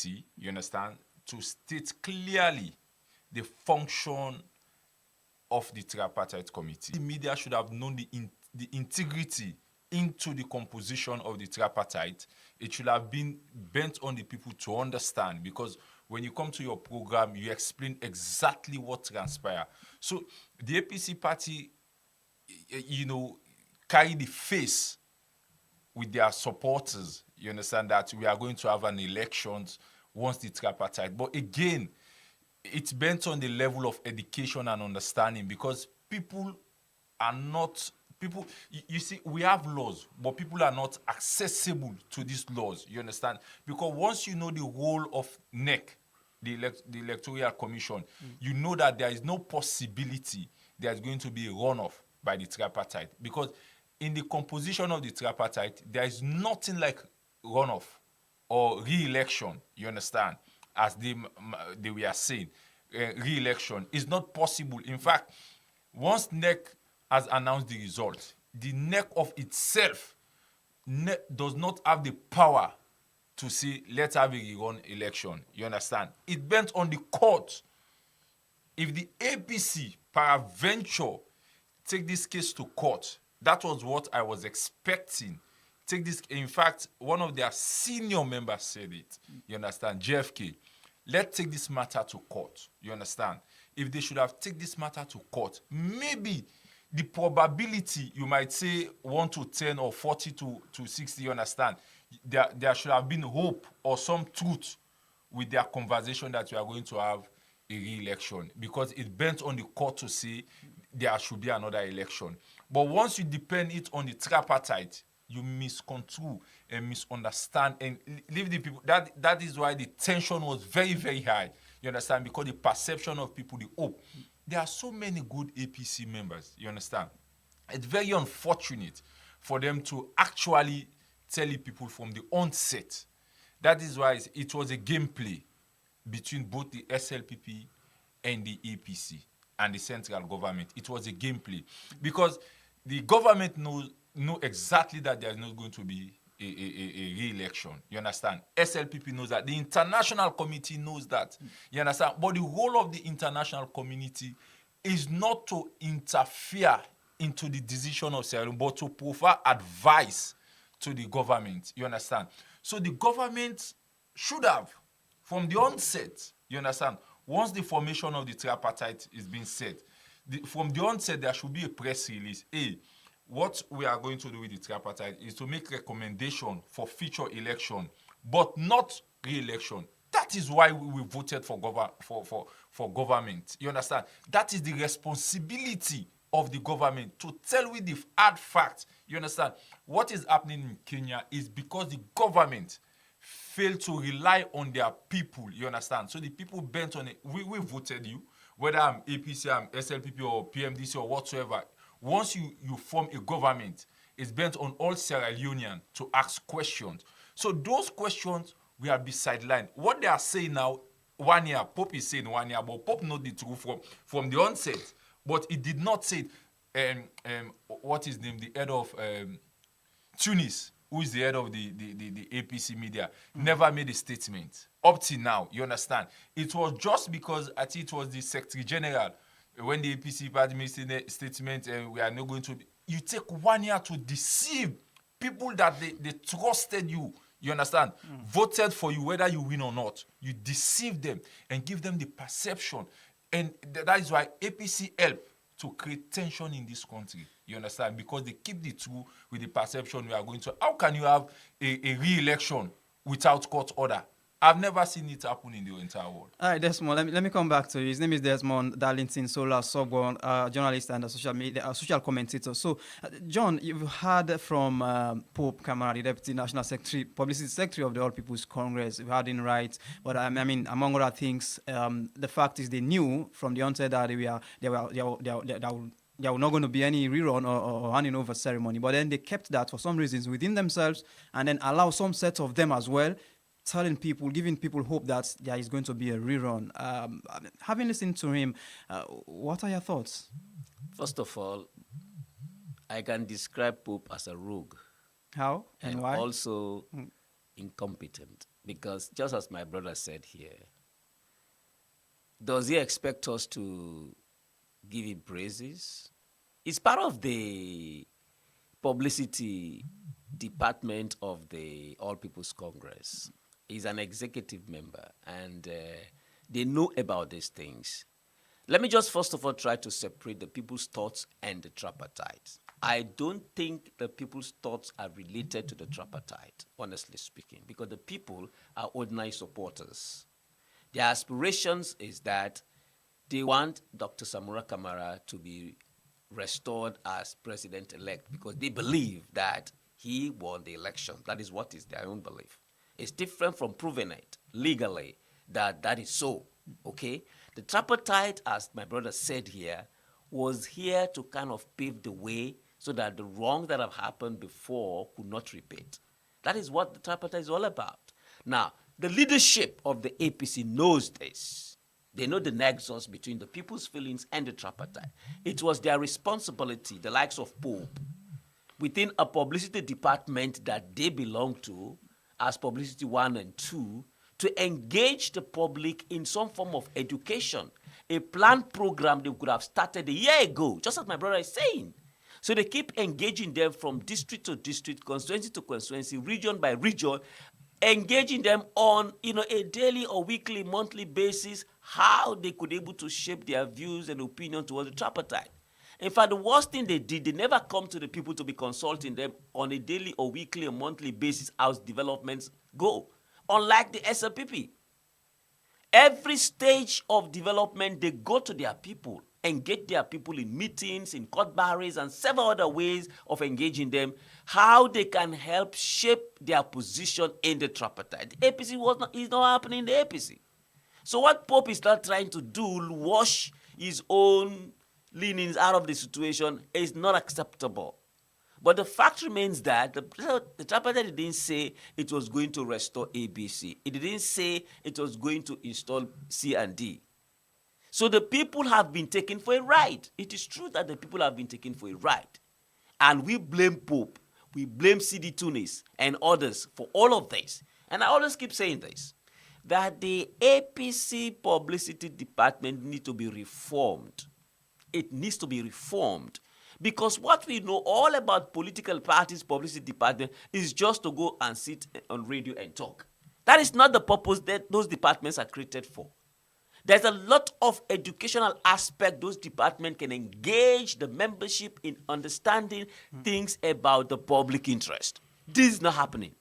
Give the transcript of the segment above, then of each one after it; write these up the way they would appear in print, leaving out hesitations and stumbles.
you understand, to state clearly the function of the tripartite committee. The media should have known the integrity into the composition of the tripartite. It should have been bent on the people to understand, because when you come to your program, you explain exactly what transpired. So the APC party, carry the face with their supporters. You understand that we are going to have an elections once the tripartite. But again, it's bent on the level of education and understanding, because people are not you see, we have laws, but people are not accessible to these laws. You understand? Because once you know the role of NEC, the Electoral Commission, you know that there is no possibility there's going to be a runoff by the tripartite, because in the composition of the tripartite, there is nothing like runoff or re-election. You understand? As they were saying, re-election is not possible. In fact, once NEC has announced the result, the NEC of itself does not have the power to say, let's have a rerun election. You understand? It bent on the court. If the APC, peradventure, take this case to court, that was what I was expecting. Take this. In fact, one of their senior members said it. You understand? JFK. Let's take this matter to court. You understand? If they should have taken this matter to court, maybe the probability, you might say 1 to 10 or 40 to 60, you understand? There should have been hope or some truth with their conversation that we are going to have a re-election, because it bent on the court to say there should be another election. But once you depend it on the tripartite, you misconstrue and misunderstand and leave the people. That is why the tension was very, very high. You understand? Because the perception of people, the hope. There are so many good APC members. You understand? It's very unfortunate for them to actually tell the people from the onset. That is why it was a gameplay between both the SLPP and the APC and the central government. It was a gameplay because the government know exactly that there is not going to be a re-election. You understand? SLPP knows that. The international committee knows that. You understand? But the role of the international community is not to interfere into the decision of Sierra Leone, but to provide advice to the government. You understand? So the government should have, from the onset, you understand, once the formation of the tripartite is being set, from the onset there should be a press release. What we are going to do with the tripartite is to make recommendation for future election, but not re-election. That is why we voted for government. You understand? That is the responsibility of the government to tell with the hard facts. You understand? What is happening in Kenya is because the government failed to rely on their people. You understand? So the people bent on it. We voted you, whether I'm APC, I'm SLPP or PMDC or whatsoever. Once you form a government, it's bent on all Sierra Leoneans to ask questions. So those questions will be sidelined. What they are saying now, 1 year, Pope is saying 1 year, but Pope knows the truth from the onset. But he did not say, what is his name, the head of Tunis, who is the head of the APC media, never made a statement. Up till now, you understand? It was just because I think it was the Secretary General, when the APC party made a statement, we are not going to... You take 1 year to deceive people that they trusted you. You understand? Voted for you, whether you win or not. You deceive them and give them the perception. And that is why APC help to create tension in this country. You understand? Because they keep the truth with the perception we are going to. How can you have a re-election without court order? I've never seen it happen in the entire world. All right, Desmond, let me come back to you. His name is Desmond Darlington Sola Sobon, journalist and a social commentator. So, John, you've heard from Pope Kamara, the Deputy National Secretary, Publicity Secretary of the All People's Congress. You've heard him right. But I mean, among other things, the fact is they knew from the onset that there were not going to be any rerun or handing over ceremony. But then they kept that for some reasons within themselves and then allow some set of them as well, telling people, giving people hope that there is going to be a rerun. Having listened to him, what are your thoughts? First of all, I can describe Pope as a rogue. How and why? Also incompetent. Because just as my brother said here, does he expect us to give him praises? It's part of the publicity department of the All People's Congress. He's an executive member, and they know about these things. Let me just first of all try to separate the people's thoughts and the tripartite. I don't think the people's thoughts are related to the tripartite, honestly speaking, because the people are ordinary supporters. Their aspirations is that they want Dr. Samura Kamara to be restored as president-elect because they believe that he won the election. That is what is their own belief. It's different from proving it legally that that is so, okay? The tripartite, as my brother said here, was here to kind of pave the way so that the wrong that have happened before could not repeat. That is what the tripartite is all about. Now, the leadership of the APC knows this. They know the nexus between the people's feelings and the tripartite. It was their responsibility, the likes of Pope, within a publicity department that they belong to, as publicity 1 and 2, to engage the public in some form of education, a planned program they could have started a year ago, just as my brother is saying. So they keep engaging them from district to district, constituency to constituency, region by region, engaging them on a daily or weekly, monthly basis, how they could able to shape their views and opinion towards the tripartite. In fact, the worst thing they did, they never come to the people to be consulting them on a daily or weekly or monthly basis as developments go. Unlike the SLPP, every stage of development, they go to their people, engage their people in meetings, in court barriers, and several other ways of engaging them, how they can help shape their position in the tripartite. The APC is not happening in the APC. So what Pope is not trying to do, wash his own leanings out of the situation, is not acceptable. But the fact remains that the tripartite didn't say it was going to restore ABC. It didn't say it was going to install C and D. So the people have been taken for a ride. It is true that the people have been taken for a ride. And we blame Pope, we blame CD Tunis and others for all of this. And I always keep saying this, that the APC publicity department needs to be reformed. It needs to be reformed. Because what we know all about political parties' publicity department is just to go and sit on radio and talk. That is not the purpose that those departments are created for. There's a lot of educational aspect those departments can engage the membership in understanding things about the public interest. This is not happening.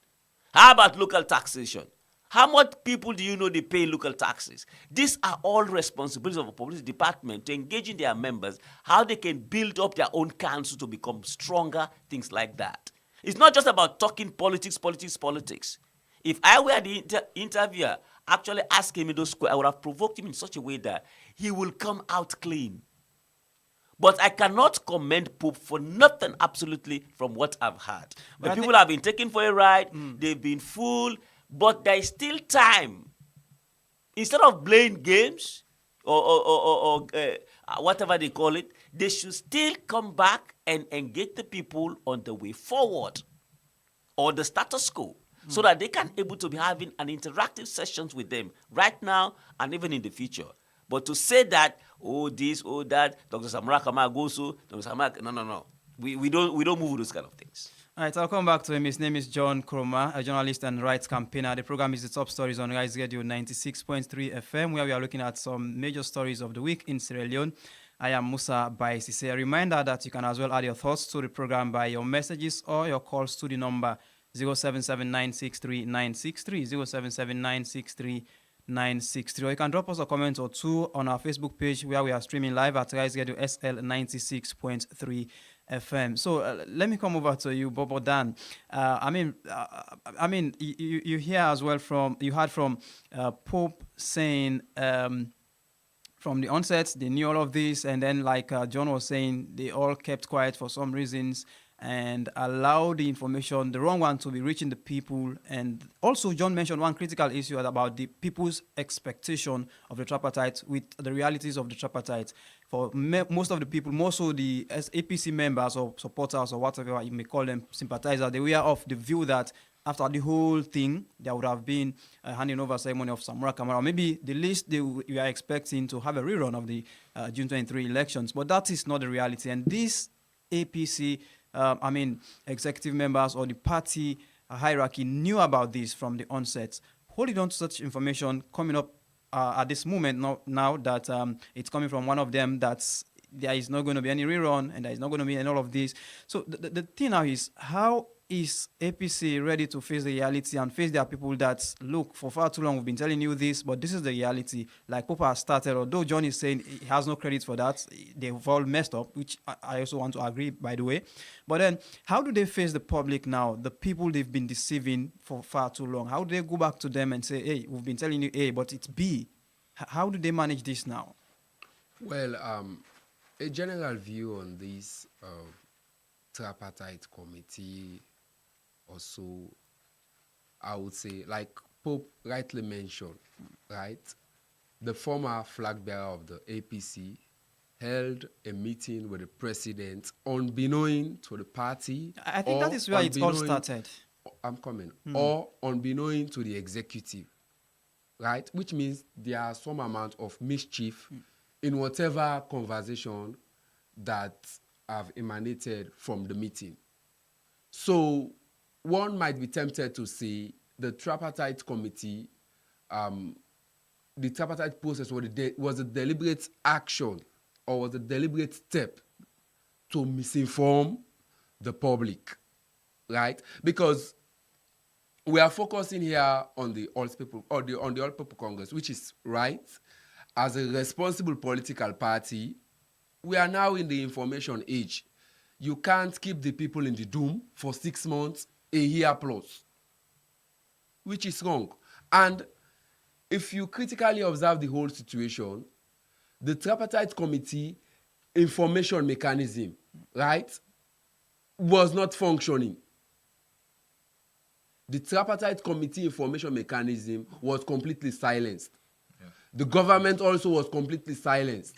How about local taxation? How much people do you know they pay local taxes? These are all responsibilities of a publicity department to engage in their members, how they can build up their own council to become stronger, things like that. It's not just about talking politics. If I were the interviewer actually asking me those questions, I would have provoked him in such a way that he will come out clean. But I cannot commend Pope for nothing absolutely from what I've heard. The people have been taken for a ride, they've been fooled, but there is still time. Instead of playing games or whatever they call it, they should still come back and engage the people on the way forward or the status quo so that they can able to be having an interactive sessions with them right now and even in the future. But to say that, this, that, Dr. Samura Kamara goes so, Dr. Samura, no. We don't move with those kind of things. All right, I'll come back to him. His name is John Kroma, a journalist and rights campaigner. The program is The Top Stories on Riseradiosl 96.3 FM, where we are looking at some major stories of the week in Sierra Leone. I am Musa Bai Sesay. A reminder that you can as well add your thoughts to the program by your messages or your calls to the number 077963963, 077963963. Or you can drop us a comment or two on our Facebook page where we are streaming live at Riseradiosl 96.3 FM. So let me come over to you, Bobo Dan. You hear as well you heard from Pope saying from the onset they knew all of this, and then like John was saying, they all kept quiet for some reasons and allowed the information, the wrong one, to be reaching the people. And also John mentioned one critical issue about the people's expectation of the tripartite with the realities of the tripartite. For most of the people, more so the APC members or supporters or whatever you may call them, sympathizers, they were of the view that after the whole thing, there would have been a handing over ceremony of Samura Kamara. Maybe the least we are expecting to have a rerun of the June 23 elections, but that is not the reality. And this APC, executive members or the party hierarchy knew about this from the onset. Holding on to such information coming up at this moment now that it's coming from one of them that's there is not going to be any rerun and there is not going to be any all of this. So the thing now is, how is APC ready to face the reality and face their people that, look, for far too long we've been telling you this, but this is the reality. Like Popa has started, although John is saying he has no credit for that, they've all messed up, which I also want to agree, by the way. But then, how do they face the public now, the people they've been deceiving for far too long? How do they go back to them and say, hey, we've been telling you A, but it's B? How do they manage this now? Well, a general view on this tripartite committee also, I would say, like Pope rightly mentioned, right? The former flag bearer of the APC held a meeting with the president unbeknown to the party. I think that is where it all started. I'm coming. Or unbeknown to the executive, right? Which means there are some amount of mischief in whatever conversation that have emanated from the meeting. So one might be tempted to say the tripartite committee, the tripartite process was a deliberate action or was a deliberate step to misinform the public, right? Because we are focusing here on the All People or on the All People Congress, which is right. As a responsible political party, we are now in the information age. You can't keep the people in the doom for 6 months, a year plus, which is wrong. And if you critically observe the whole situation, the tripartite committee information mechanism, right, was not functioning. The tripartite committee information mechanism was completely silenced. Yeah. The government also was completely silenced,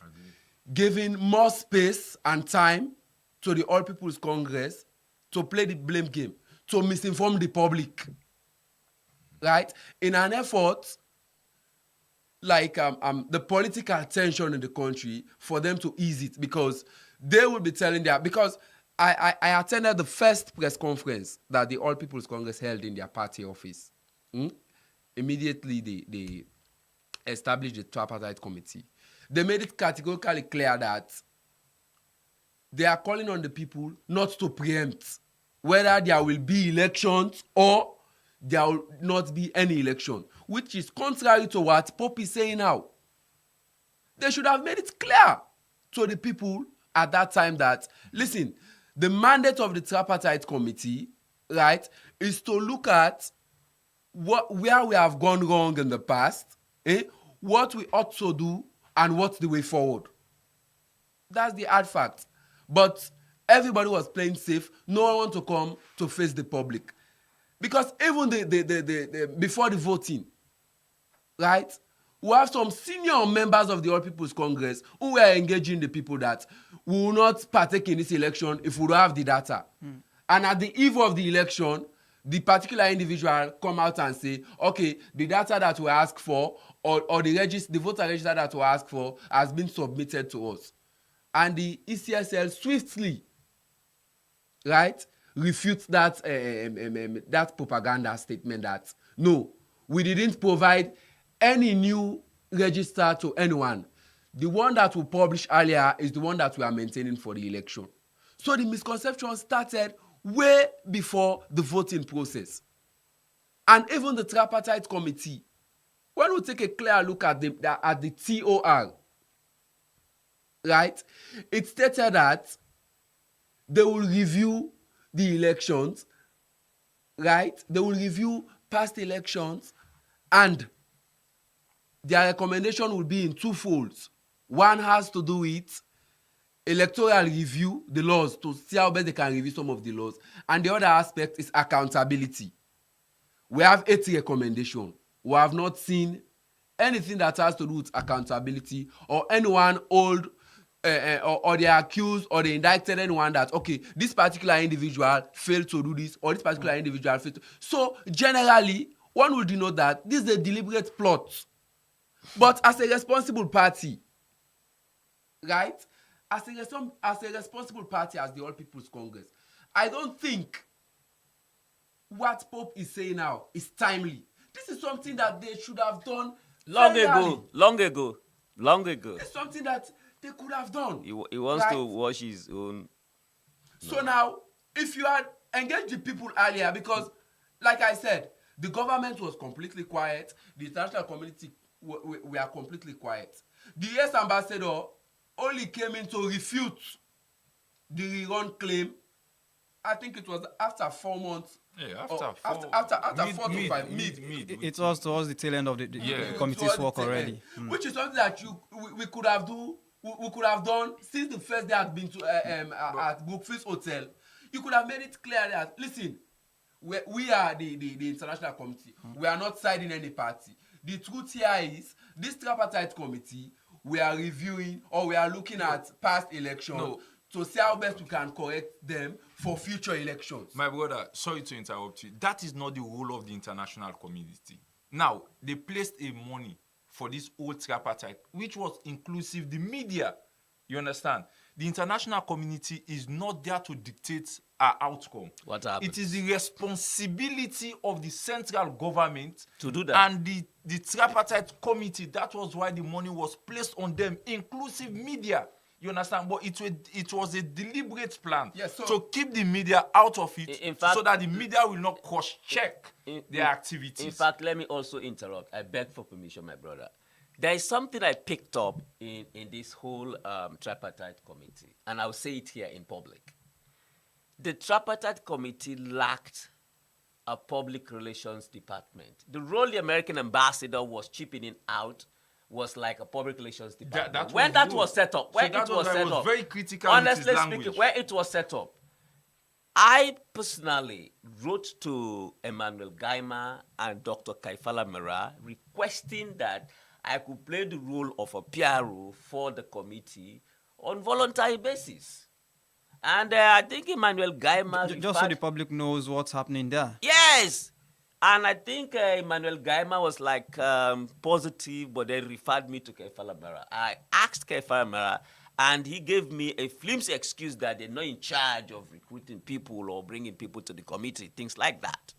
giving more space and time to the All People's Congress to play the blame game, to misinform the public, right? In an effort, like the political tension in the country, for them to ease it, because they will be telling their, because I attended the first press conference that the All People's Congress held in their party office. Immediately, they established the tripartite committee. They made it categorically clear that they are calling on the people not to preempt whether there will be elections or there will not be any election, which is contrary to what Pope is saying now. They should have made it clear to the people at that time that, listen, the mandate of the tripartite committee, right, is to look at where we have gone wrong in the past, what we ought to do, and what's the way forward. That's the hard fact. But everybody was playing safe. No one wanted to come to face the public. Because even before the voting, right, we have some senior members of the All People's Congress who were engaging the people that we will not partake in this election if we don't have the data. And at the eve of the election, the particular individual come out and say, okay, the data that we asked for or the voter register that we asked for has been submitted to us. And the ECSL swiftly, right, refutes that that propaganda statement that, no, we didn't provide any new register to anyone. The one that we published earlier is the one that we are maintaining for the election. So the misconception started way before the voting process. And even the tripartite committee, when we take a clear look at the TOR, right, it stated that they will review the elections, right? They will review past elections, and their recommendation will be in two folds. One has to do with electoral review, the laws, to see how best they can review some of the laws. And the other aspect is accountability. We have 80 recommendations. We have not seen anything that has to do with accountability or anyone hold or they accuse or they indicted anyone that, okay, this particular individual failed to do this or this particular individual failed to. So generally, one would denote that this is a deliberate plot. But as a responsible party, right? As a responsible party, as the All People's Congress, I don't think what Pope is saying now is timely. This is something that they should have done Long very early. ago, long ago, long ago. It's something that they could have done. He wants right? to wash his own. So now, if you had engaged the people earlier, because, like I said, the government was completely quiet, the international community were completely quiet. The US ambassador only came in to refute the rerun claim. I think it was after 4 months. Yeah, After 4 to 5 mid. It was towards the tail end of the Yeah. committee's work already. Which is something that we could have done since the first day I'd been to at Brookfield Hotel. You could have made it clear that, listen, we are the international committee. We are not siding any party. The truth here is this tripartite committee, we are reviewing or we are looking at past elections to see how best we can correct them for future elections. My brother, sorry to interrupt you. That is not the role of the international community. Now, they placed a money for this old tripartite, which was inclusive, the media. You understand? The international community is not there to dictate our outcome. What happens? It is the responsibility of the central government To do that. and the tripartite committee. That was why the money was placed on them, inclusive media. You understand? But it was a deliberate plan to keep the media out of it, in fact, so that the media will not cross-check their activities. In fact, let me also interrupt. I beg for permission, my brother. There is something I picked up in this whole tripartite committee, and I'll say it here in public. The tripartite committee lacked a public relations department. The role the American ambassador was chipping in out was like a public relations department. When that was set up, very critical with his honestly language. speaking, when it was set up, I personally wrote to Emmanuel Gaima and Dr. Kaifala Mera requesting that I could play the role of a PRO for the committee on voluntary basis. And I think Emmanuel Gaima... Just so the public knows what's happening there. Yes! And I think Emmanuel Gaima was like positive, but then referred me to Kaifala Mera. I asked Kaifala Mera, and he gave me a flimsy excuse that they're not in charge of recruiting people or bringing people to the committee, things like that.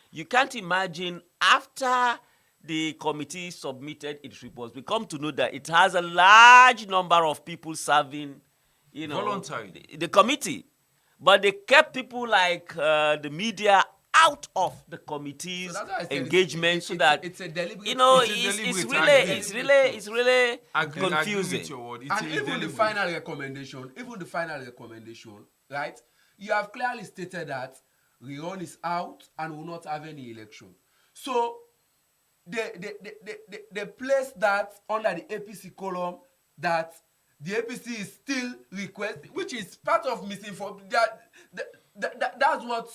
You can't imagine, after the committee submitted its reports, we come to know that it has a large number of people serving, voluntary. The committee. But they kept people like the media out of the committee's engagement, so that it's a deliberate. It's really confusing. With your word. And even the final recommendation, right? You have clearly stated that Rion is out and will not have any election. So they place that under the APC column, that the APC is still requesting, which is part of misinformation. That's what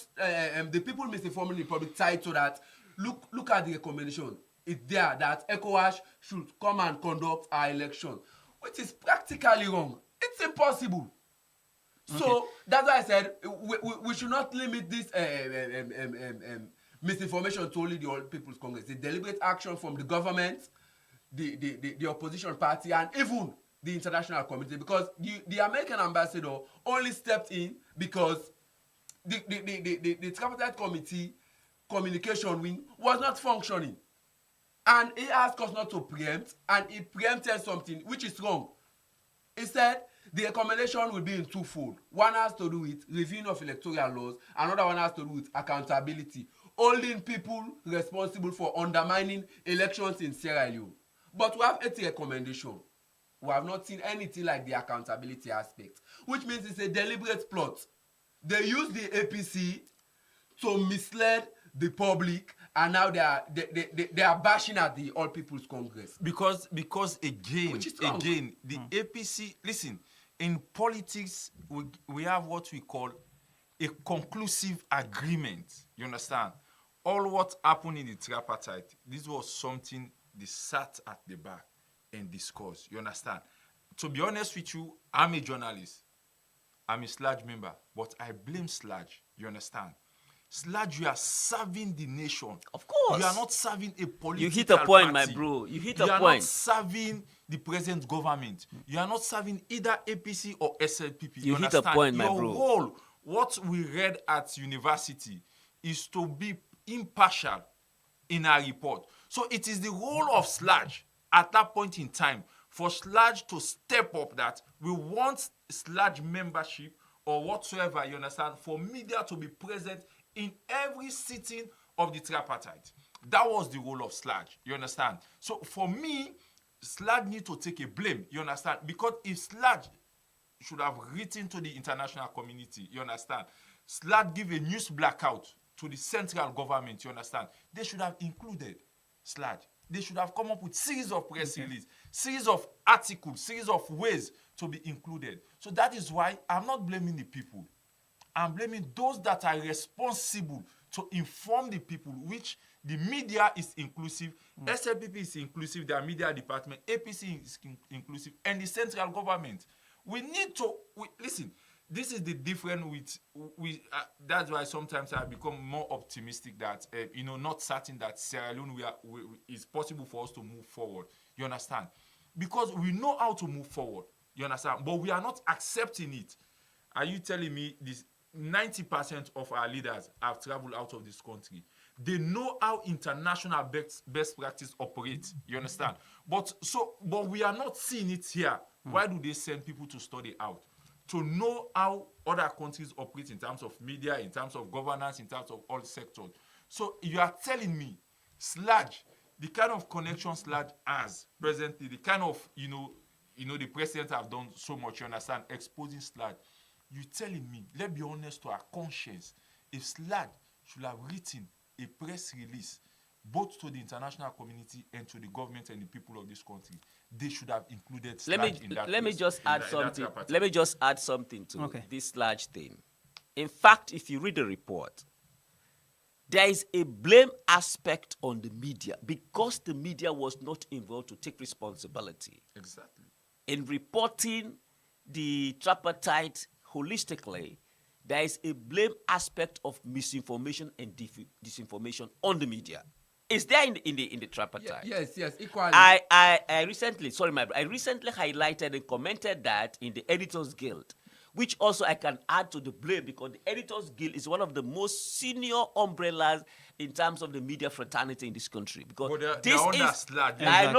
the people misinforming the public tied to that. Look at the recommendation. It's there that ECOWAS should come and conduct our election, which is practically wrong. It's impossible. Okay. So that's why I said we should not limit this misinformation to only the All People's Congress. The deliberate action from the government, the opposition party, and even the international community, because the American ambassador only stepped in because the tripartite committee communication wing was not functioning, and he asked us not to preempt, and he preempted something which is wrong. He said the recommendation will be in twofold. One has to do with reviewing of electoral laws, another one has to do with accountability, holding people responsible for undermining elections in Sierra Leone. But we have 80 recommendations. We have not seen anything like the accountability aspect, which means it's a deliberate plot. They use the APC to mislead the public, and now they are bashing at the All People's Congress. Because again, the APC, listen, in politics, we have what we call a conclusive agreement. You understand? All what happened in the tripartite, this was something they sat at the back and discussed. You understand? to be honest with you, I'm a journalist. I'm a Sludge member, but I blame Sludge. You understand? Sludge, you are serving the nation. Of course. You are not serving a political You hit a point, party. my bro. You hit You a are point. not serving the present government. You are not serving either APC or SLPP. You hit a understand? point, my Your bro. role, what we read at university, is to be impartial in our report. So it is the role of Sludge at that point in time for Sludge to step up that we want Sludge membership or whatsoever, you understand, for media to be present in every sitting of the tripartite. That was the role of Sludge, you understand? So for me, Sludge need to take a blame, you understand? Because if Sludge should have written to the international community, you understand? Sludge give a news blackout to the central government, you understand? They should have included Sludge. They should have come up with series of press release, series of articles, series of ways to be included. So that is why I'm not blaming the people. I'm blaming those that are responsible to inform the people, which the media is inclusive, SLPP is inclusive, their media department, APC is inclusive, and the central government. We need to, listen, this is the difference with that's why sometimes I become more optimistic that, not certain that Sierra Leone is possible for us to move forward. You understand? Because we know how to move forward. You understand? But we are not accepting it. Are you telling me this? 90% of our leaders have traveled out of this country. They know how international best practice operates. You understand? But we are not seeing it here. Why do they send people to study out? To know how other countries operate in terms of media, in terms of governance, in terms of all sectors. So you are telling me, Sludge, the kind of connection Sludge has presently, the kind of, the president have done so much, you understand, exposing Sludge. You're telling me, let's be honest to our conscience, if Sludge should have written a press release both to the international community and to the government and the people of this country, they should have included Sludge in that. Let me just add something. That Let me just add something to Okay. this Sludge thing. In fact, if you read the report, there is a blame aspect on the media because the media was not involved to take responsibility Exactly. in reporting the tripartite holistically. There is a blame aspect of misinformation and disinformation on the media. It's there in the tripartite. Yes, equally. I recently highlighted and commented that in the Editors Guild, which also I can add to the blame because the Editors Guild is one of the most senior umbrellas in terms of the media fraternity in this country. Because But this they're under is, Sludge. I Let's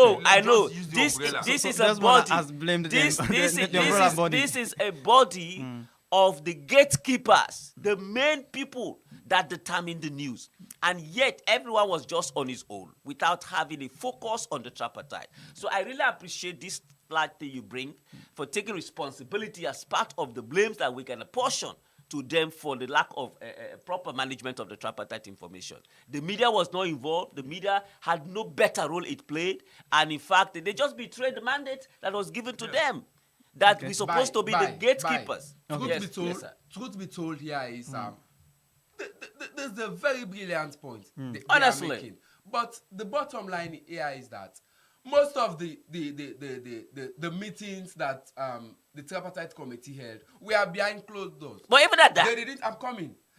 know. just use the This umbrella. is a Desmond body. has blamed This them, this the is umbrella body. this is a body of the gatekeepers, the main people that determine the news. And yet everyone was just on his own without having a focus on the tripartite. So I really appreciate this flag thing you bring for taking responsibility as part of the blames that we can apportion to them for the lack of proper management of the tripartite information. The media was not involved. The media had no better role it played. And in fact, they just betrayed the mandate that was given to them. That we're supposed to be the gatekeepers. Truth be told here is there's a very brilliant point they Honestly. are making. But the bottom line here is that most of the meetings that the tripartite committee held were behind closed doors. But even at that,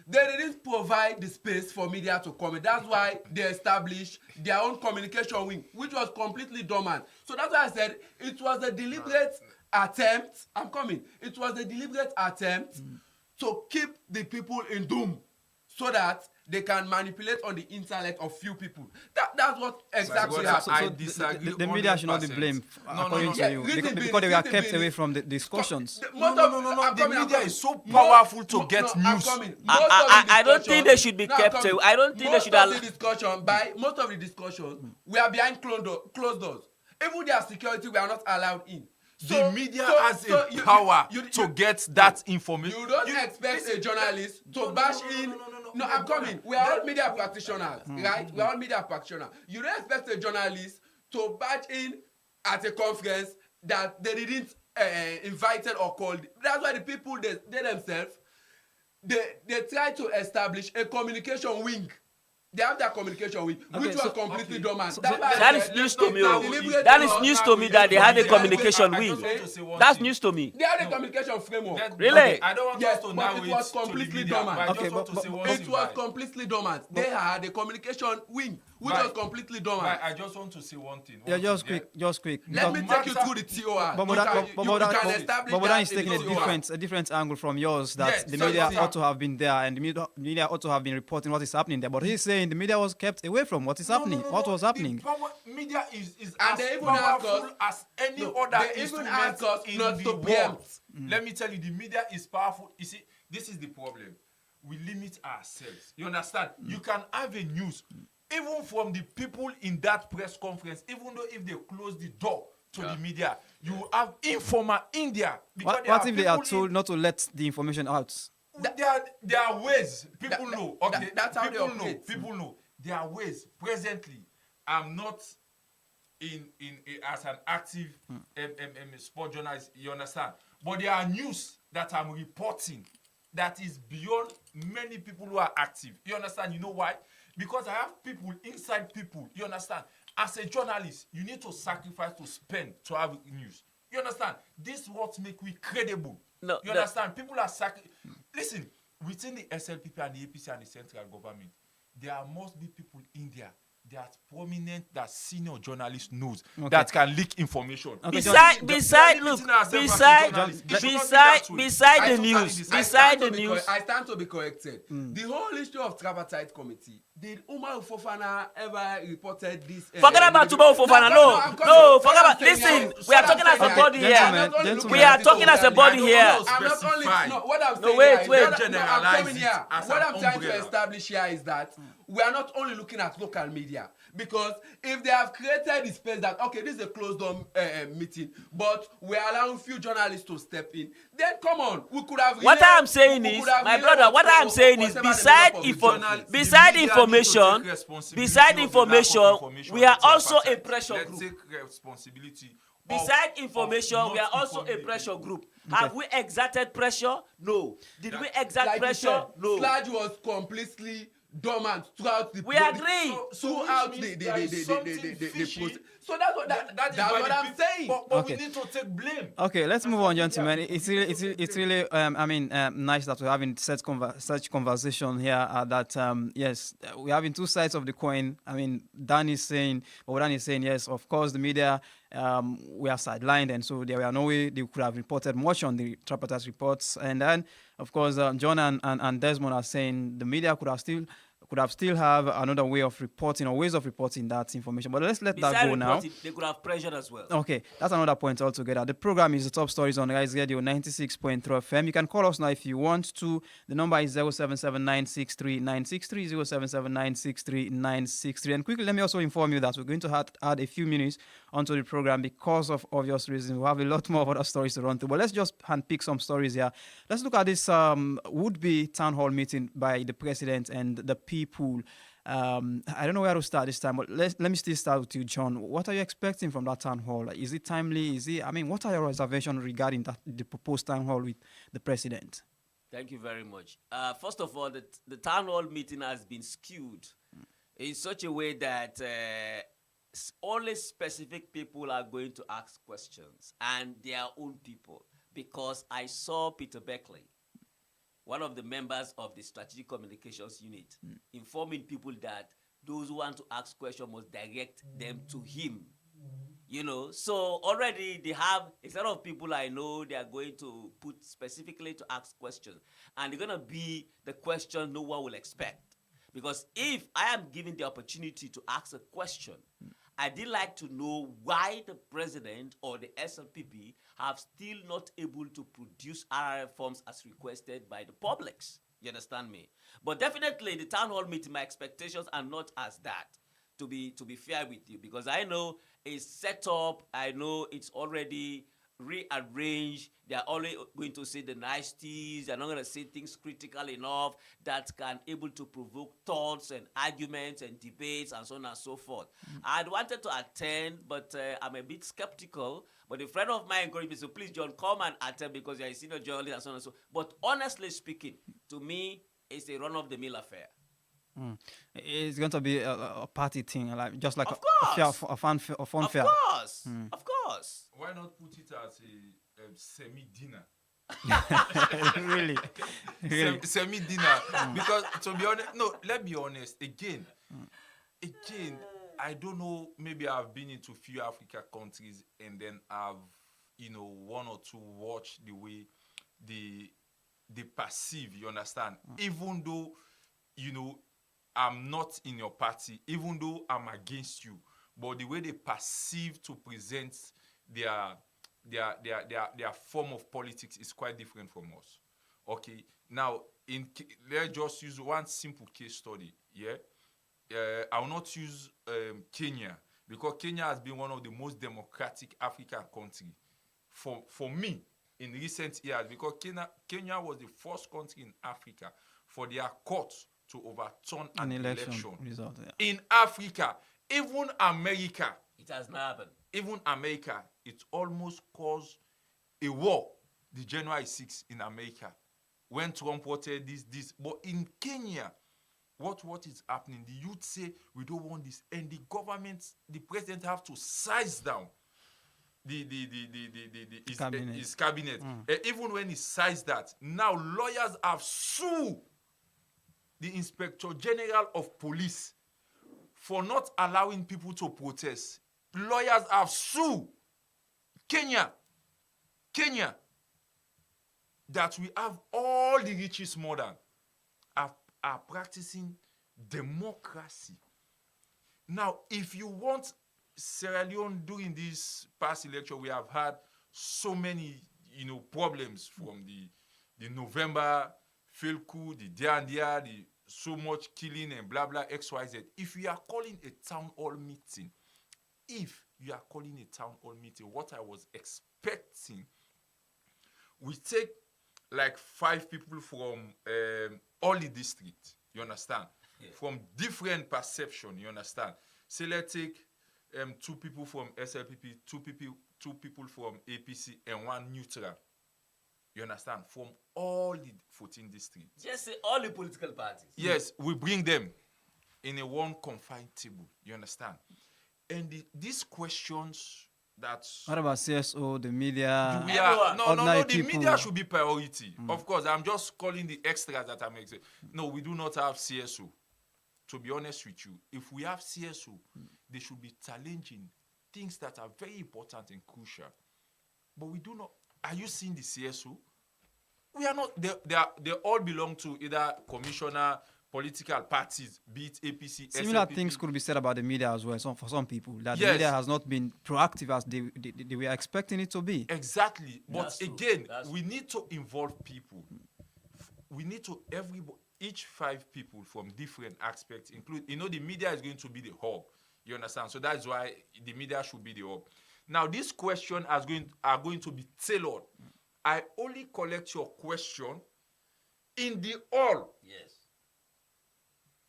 They didn't provide the space for media to comment. That's why they established their own communication wing, which was completely dormant. So that's why I said it was a deliberate attempt. It was a deliberate attempt to keep the people in doom so that they can manipulate on the intellect of few people. That's what exactly happened. I disagree. The media should not be 100%. blamed, No, according to you, reason because they were reason kept being away is- from the discussions. No. The media is so powerful to get news. I don't think they should be kept away. I don't think they should allow. Most of the discussion, we are behind closed doors. Even their security, we are not allowed in. The media has a power to get that information. You don't expect a journalist to bash in. No, I'm coming. We are all media practitioners, right? We are all media practitioners. You don't expect a journalist to bash in at a conference that they didn't invited or called. That's why the people they themselves they try to establish a communication wing They have their communication wing, which was completely dormant. That is news to me. Deliberate That is or- news to me that they have a communication I wing. just want to say one That's thing. news to me. They have a communication framework. Really? I don't want Yes, us to but now it wait was to the completely media, dormant. but I Okay, just want but- to say one It thing, was Bai. completely dormant. They had a communication wing, which Bai. was completely dormant. Bai, I just want to say one thing. Yeah, one just thing, quick, just quick. Let me Because- take you through the TOR. But You can establish Bobodan that is in taking the a TOR. different angle from yours that Yes, the so media see- ought to have been there and the media ought to have been reporting what is happening there. But he's saying the media was kept away from what is happening. What was happening? The media is And as they even ask powerful us- as any No, other they even instrument ask us in not the to world. preempt. Let me tell you, the media is powerful. You see, this is the problem. We limit ourselves. You understand? You can have a news, even from the people in that press conference, even though if they close the door to the media, you have informer in there. because What if they are people told not to let the information out? there are ways people That- know. that- Okay, that's how they people know. operate. People know. There are ways. Presently, I'm not in as an active sport journalist. You understand? But there are news that I'm reporting that is beyond many people who are active. You understand? You know why? Because I have people inside people. You understand? As a journalist, you need to sacrifice to spend to have news. You understand? This is what make we credible. No, You understand? People are Listen, within the SLPP and the APC and the central government, there must be people in there that prominent, that senior journalist knows that can leak information. Okay, Beside They are limiting ourselves as journalists. It should not be that way. beside I the totally news, disagree. beside the news. I stand to be corrected. The whole issue of tripartite committee, did Umar Fofana ever reported this? Forget about Tuba Fofana. No, forget about. Listen, we are talking as a body Gentlemen, here. gentlemen. We are talking as a body here. I'm not only no. What I'm No, saying wait, here is wait. that- no, I'm Generalize coming it here. as What an I'm trying to umbrella. establish here is that we are not only looking at local media, because if they have created the space that okay, this is a closed door meeting, but we're allowing few journalists to step in, then come on, we could have. What relayed- I'm saying we is, could have my relayed brother, what I'm saying is, whatever the beside makeup of the journalist- beside The media need to information, take responsibility beside of the lack of information, information we are with their also a appetite. pressure Let's group. take responsibility. Beside of information, we are not also a informing pressure people. group. Have we exerted pressure? No. Did we exert like pressure? you said, No. Sludge was completely dormant throughout the We agree. throughout which the means there is something fishy. process. So that's what That is that's why what the I'm people- saying. But Okay. we need to take blame. Okay, let's move on, gentlemen. It's really nice that we're having such conversation here. Yes, we're having two sides of the coin. I mean, Dan is saying yes, of course, the media we are sidelined, and so there were no way they could have reported much on the tripartite reports. And then, of course, John and Desmond are saying the media could have still have another way of reporting or ways of reporting that information. But let's let that Beside go now. reporting, they could have pressured as well. Okay, that's another point altogether. The program is the top stories on Rise Radio 96.3 FM. You can call us now if you want to. The number is 0779639630, 0779639630. And quickly, let me also inform you that we're going to add a few minutes onto the program because of obvious reasons. We have a lot more of other stories to run through. But let's just handpick some stories here. Let's look at this would-be town hall meeting by the president and the people. I don't know where to start this time, but let me still start with you, John. What are you expecting from that town hall? Is it timely? What are your reservations regarding the proposed town hall with the president? Thank you very much. First of all, the town hall meeting has been skewed in such a way that only specific people are going to ask questions, and their own people. Because I saw Peter Beckley, one of the members of the Strategic Communications Unit, informing people that those who want to ask questions must direct them to him. You know, so already they have a set of people I know they are going to put specifically to ask questions. And they're going to be the question no one will expect. Because if I am given the opportunity to ask a question, I did like to know why the president or the SLPP have still not able to produce RRF forms as requested by the publics. You understand me? But definitely the town hall meeting, my expectations are not as that. To be fair with you, because I know it's set up, I know it's already rearranged. They are only going to say the niceties. They're not going to say things critical enough that can able to provoke thoughts and arguments and debates and so on and so forth. I'd wanted to attend, but I'm a bit skeptical. But a friend of mine encouraged me, so please, John, come and attend because you're a senior journalist and so on and so. But honestly speaking, to me, it's a run-of-the-mill affair. It's going to be a party thing, like just like Of a fair, course. a fun, a fun Of fair. course. Of course. Why not put it as a semi-dinner? Really, really. Semi-dinner. Because to be honest, no, let's be honest. Again, I don't know. Maybe I've been into few Africa countries, and then I've, one or two watched the way they perceive. You understand? Even though, I'm not in your party, even though I'm against you, but the way they perceive to present their form of politics is quite different from us. Okay, now let's just use one simple case study. Yeah, I will not use Kenya, because Kenya has been one of the most democratic African countries for me in recent years, because Kenya was the first country in Africa for their court to overturn an election result. Yeah. in Africa. Even America, It has not happened. it almost caused a war, the January 6th in America, when Trump wanted this. But in Kenya, what is happening? The youth say we don't want this, and the president have to size down his cabinet. Even when he sized that, now lawyers have sued the Inspector General of Police for not allowing people to protest. Lawyers have sued Kenya, that we have all the richest modern are practicing democracy. Now, if you want Sierra Leone during this past election, we have had so many, problems from the November failed coup, the Diandia, the so much killing and blah blah XYZ. If you are calling a town hall meeting, what I was expecting, we take like 5 people from all the district, you understand? Yeah. From different perception, you understand? Say let's take 2 people from SLPP, 2 people from APC, and 1 neutral. You understand? From all the 14 districts. Just say all the political parties. Yes, we bring them in a one confined table. You understand? And these questions that... What about CSO, the media? No, the people? media should be priority. Of course, I'm just calling the extras that I'm excited. No, we do not have CSO. To be honest with you, if we have CSO, they should be challenging things that are very important and crucial. But we do not. Are you seeing the CSO? We are not. They all belong to either commissioner, political parties, be it APC, Similar SLPP. things could be said about the media as well. For some people, that Yes. the media has not been proactive as they were expecting it to be. Exactly. But That's true. again, That's we need to involve people. We need to each 5 people from different aspects, include, the media is going to be the hub. You understand? So that's why the media should be the hub. Now, these questions are going to be tailored. I only collect your question in the hall. Yes.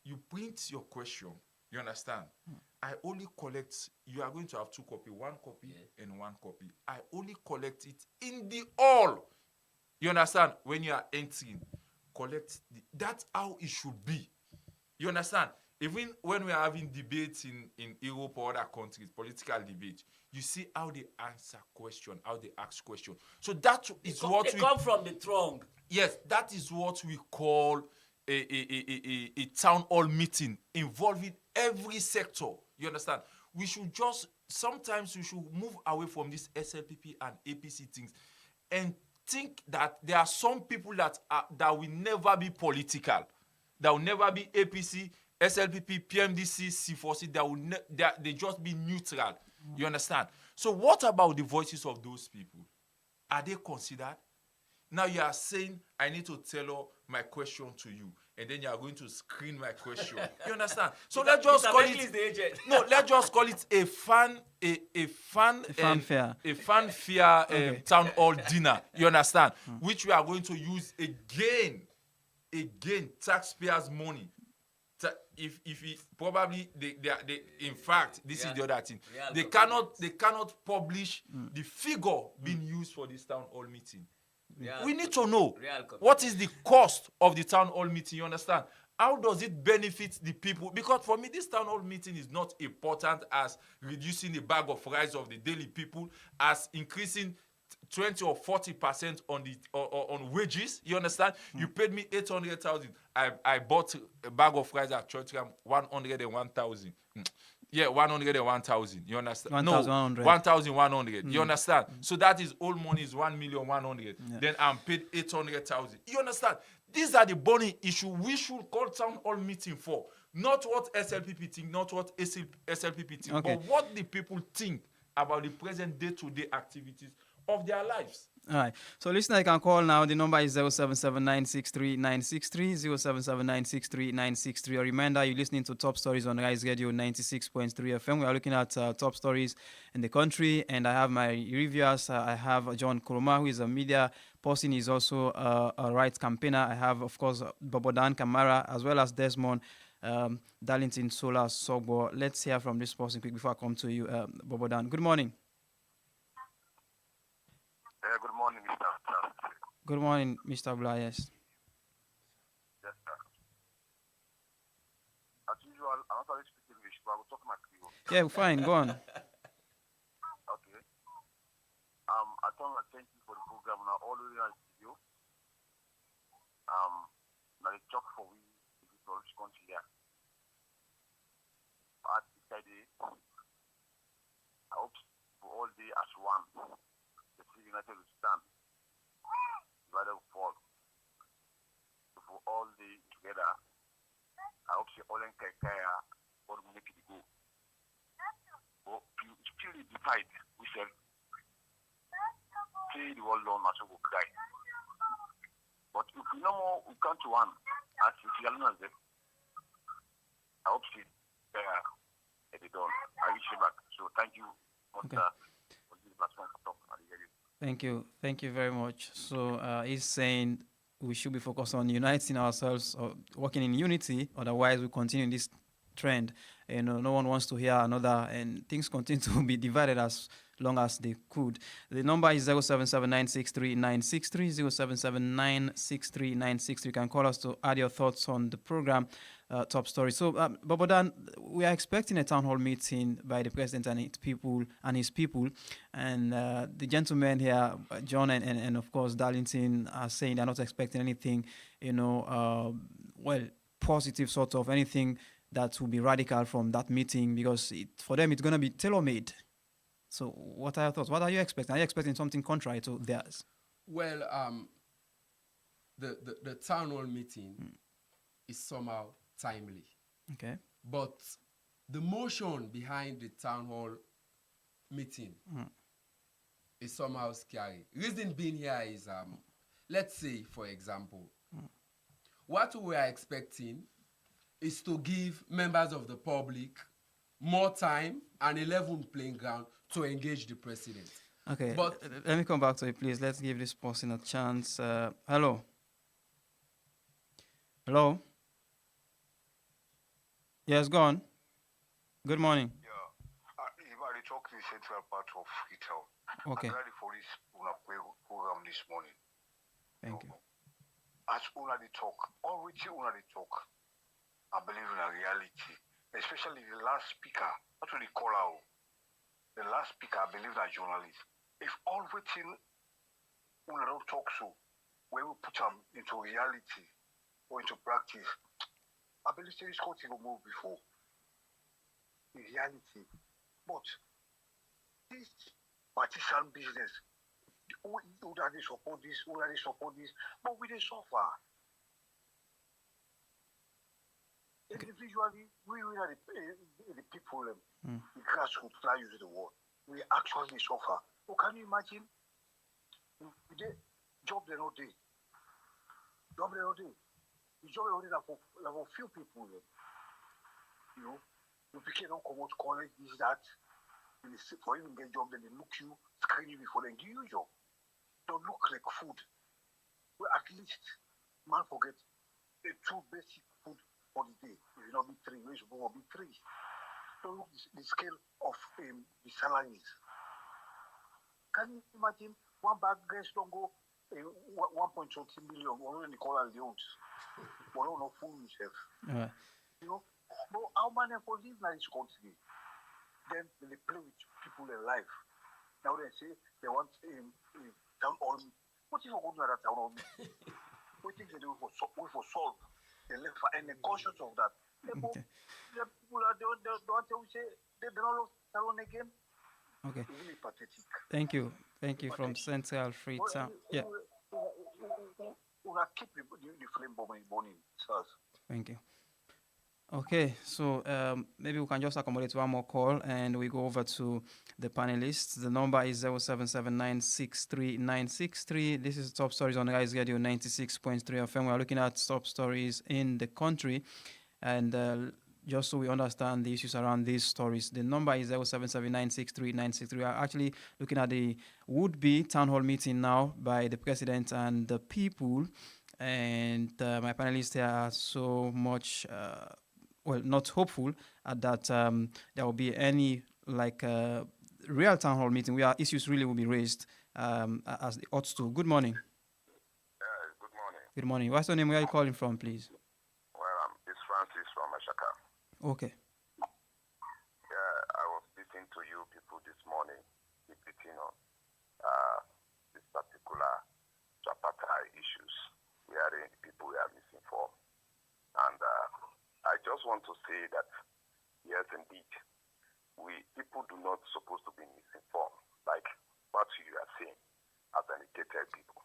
You print your question. You understand? I only collect, you are going to have 2 copies, 1 copy and 1 copy. I only collect it in the hall. You understand? When you are entering, that's how it should be. You understand? Even when we are having debates in Europe or other countries, political debate, you see how they answer question, how they ask question. So that is what they come from the throng. Yes, that is what we call a town hall meeting involving every sector. You understand? Sometimes we should move away from this SLPP and APC things and think that there are some people that will never be political, that will never be APC, SLPP, PMDC, C4C, they just be neutral. You understand? So what about the voices of those people? Are they considered? Now you are saying, I need to tailor my question to you, and then you are going to screen my question. You understand? So let's just call it. No, let's just call it a fanfare town hall dinner. You understand? Which we are going to use again, taxpayers' money. If probably they in fact, this is the other thing. They cannot publish the figure being used for this town hall meeting. We need to know what is the cost of the town hall meeting. You understand? how does it benefit the people? Because for me, this town hall meeting is not important as reducing the bag of rice of the daily people, as increasing 20 or 40% on the on wages. You understand? You paid me 800,000. I bought a bag of rice at Churchgram 101,000. Yeah, 101,000. You understand? 1,100. No, 1,100. You understand? So that is all money is 1,100,000. Then I'm paid 800,000. You understand? These are the burning issue we should call town hall meeting for. Not what SLPP think, not what SLPP think, Okay. but what the people think about the present day-to-day activities of their lives. All right. So, listener, you can call now. The number is 0779639630, 0779639630. A reminder, you're listening to Top Stories on Rise Radio 96.3 FM. We are looking at top stories in the country, and I have my reviewers. I have John Kuruma, who is a media person. He's also a rights campaigner. I have, of course, Bobodan Kamara, as well as Desmond Darlington Solar Sogbo. Let's hear from this person quick before I come to you, Bobodan. Good morning. Good morning, Mr. Sir. Good morning, Mr. Blayes. Yes, sir. As usual, I'm not already speaking English, but I will talk my Creole. Yeah, fine. Go on. Okay. I want to thank you for the program. Now, all the way on studio. Now, the talk for we, the people of this country here. I decided, I hope for all day as one. The Free United will stand. Rather fall. For all day together. I hope see all in Kaya or make it go. But you still divide. We said, see the world alone, so will cry. But if we no more, we come to one. As if you are not there, I hope see there at the door. I wish you back. So thank you. Okay. For this platform to talk. Thank you. Thank you very much. So he's saying we should be focused on uniting ourselves or working in unity. Otherwise, we continue in this trend. You know, no one wants to hear another, and things continue to be divided as long as they could. The number is 0779639630, 0779639630. You can call us to add your thoughts on the program, top story. So, Bobodan, we are expecting a town hall meeting by the president and his people, and the gentlemen here, John and of course Darlington, are saying they're not expecting anything, positive sort of anything that will be radical from that meeting, because for them it's going to be tailor-made. So what are your thoughts? What are you expecting? Are you expecting something contrary to theirs? Well, the town hall meeting is somehow timely. Okay. But the motion behind the town hall meeting is somehow scary. Reason being here is, let's say, for example, what we are expecting is to give members of the public more time and a level playing ground to engage the president. Okay, but let me come back to it, please. Let's give this person a chance. Hello. Hello. Yes, go on. Good morning. Yeah. If I talk the central part of Freetown, Okay. I'm ready for this program this morning. Thank you. As una the talk, already una the talk, I believe in a reality. Especially the last speaker, that's what they call out. The last speaker, I believe, that journalist. If all waiting, we don't talk so, when we put them into reality or into practice, I believe this country will move before. In reality. But this partisan business, who that they support this, who that they support this, but we didn't suffer. Individually, we are the people, the grassroots, I use the word. We actually suffer. Oh, can you imagine? We did job they no day. Job they no day. The job they no day for few people. You know, you don't come out to college, this, that. For even get job, then they look you, screen you before they give you a job. Don't look like food. Well, at least, man forget the two basic food for the day. It will not be three, it will be three. So look the scale of the salaries. Can you imagine one bag guest don't go 1.20 million, or in the color loans. But no fool himself. You know, but how many for this nice country? Then they play with people in life. Now they say they want town hall. What if I go to that town hall? What if they do for solve? They left for any conscious of that. The people are don't say they don't love town again. Okay. It's really pathetic. Thank you. Thank you from Central Freetown. Yeah. We keep the flame burning. Thank you. Okay, so maybe we can just accommodate one more call and we go over to the panelists. The number is 0779639963. This is Top Stories on Rise Radio 96.3 FM. We are looking at top stories in the country. And just so we understand the issues around these stories, the number is 0779639963. We are actually looking at the would-be town hall meeting now by the president and the people. And my panelists here are so much... not hopeful that there will be any real town hall meeting where issues really will be raised as they ought to. Good morning. Good morning. Good morning. What's your name? Where are you calling from, please? Well, it's Francis from Ashaka. Okay. Yeah, I was listening to you people this morning, repeating on this particular tripartite issues where people are misinformed. And I just want to say that, yes, indeed, people do not supposed to be misinformed, like what you are saying as educated people.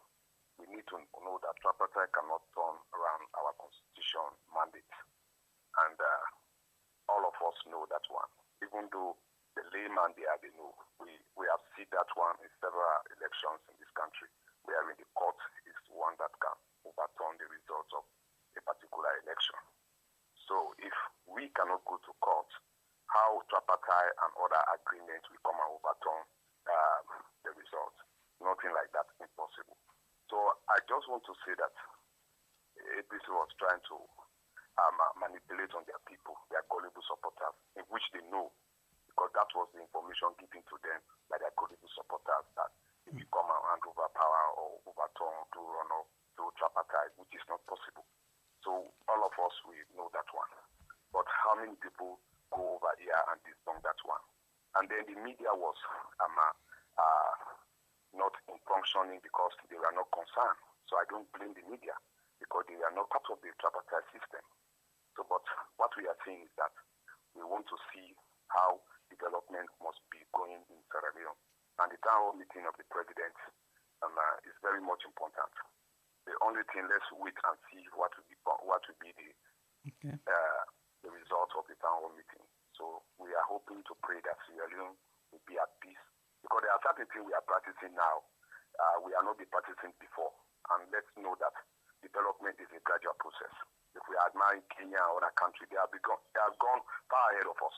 We need to know that tripartite cannot turn around our constitution mandate. And all of us know that one. Even though the layman there, they know. We have seen that one in several elections in this country, where in the court is one that can overturn the results of a particular election. So if we cannot go to court, how tripartite and other agreements will come and overturn the results? Nothing like that, impossible. So I just want to say that APC was trying to manipulate on their people, their gullible supporters, in which they know, because that was the information given to them by their gullible supporters, that if you come and hand over power or overturn to run off to tripartite, which is not possible. So all of us, we know that one. But how many people go over here and debunk that one? And then the media was not functioning because they were not concerned. So I don't blame the media because they are not part of the tripartite system. So, but what we are saying is that we want to see how development must be going in Sierra Leone. And the town hall meeting of the president is very much important. The only thing, let's wait and see what will be the result of the town hall meeting. So we are hoping to pray that Sierra Leone will be at peace, because there are certain things we are practicing now. We are not be practicing before, and let's know that development is a gradual process. If we admire Kenya or other countries, they have gone far ahead of us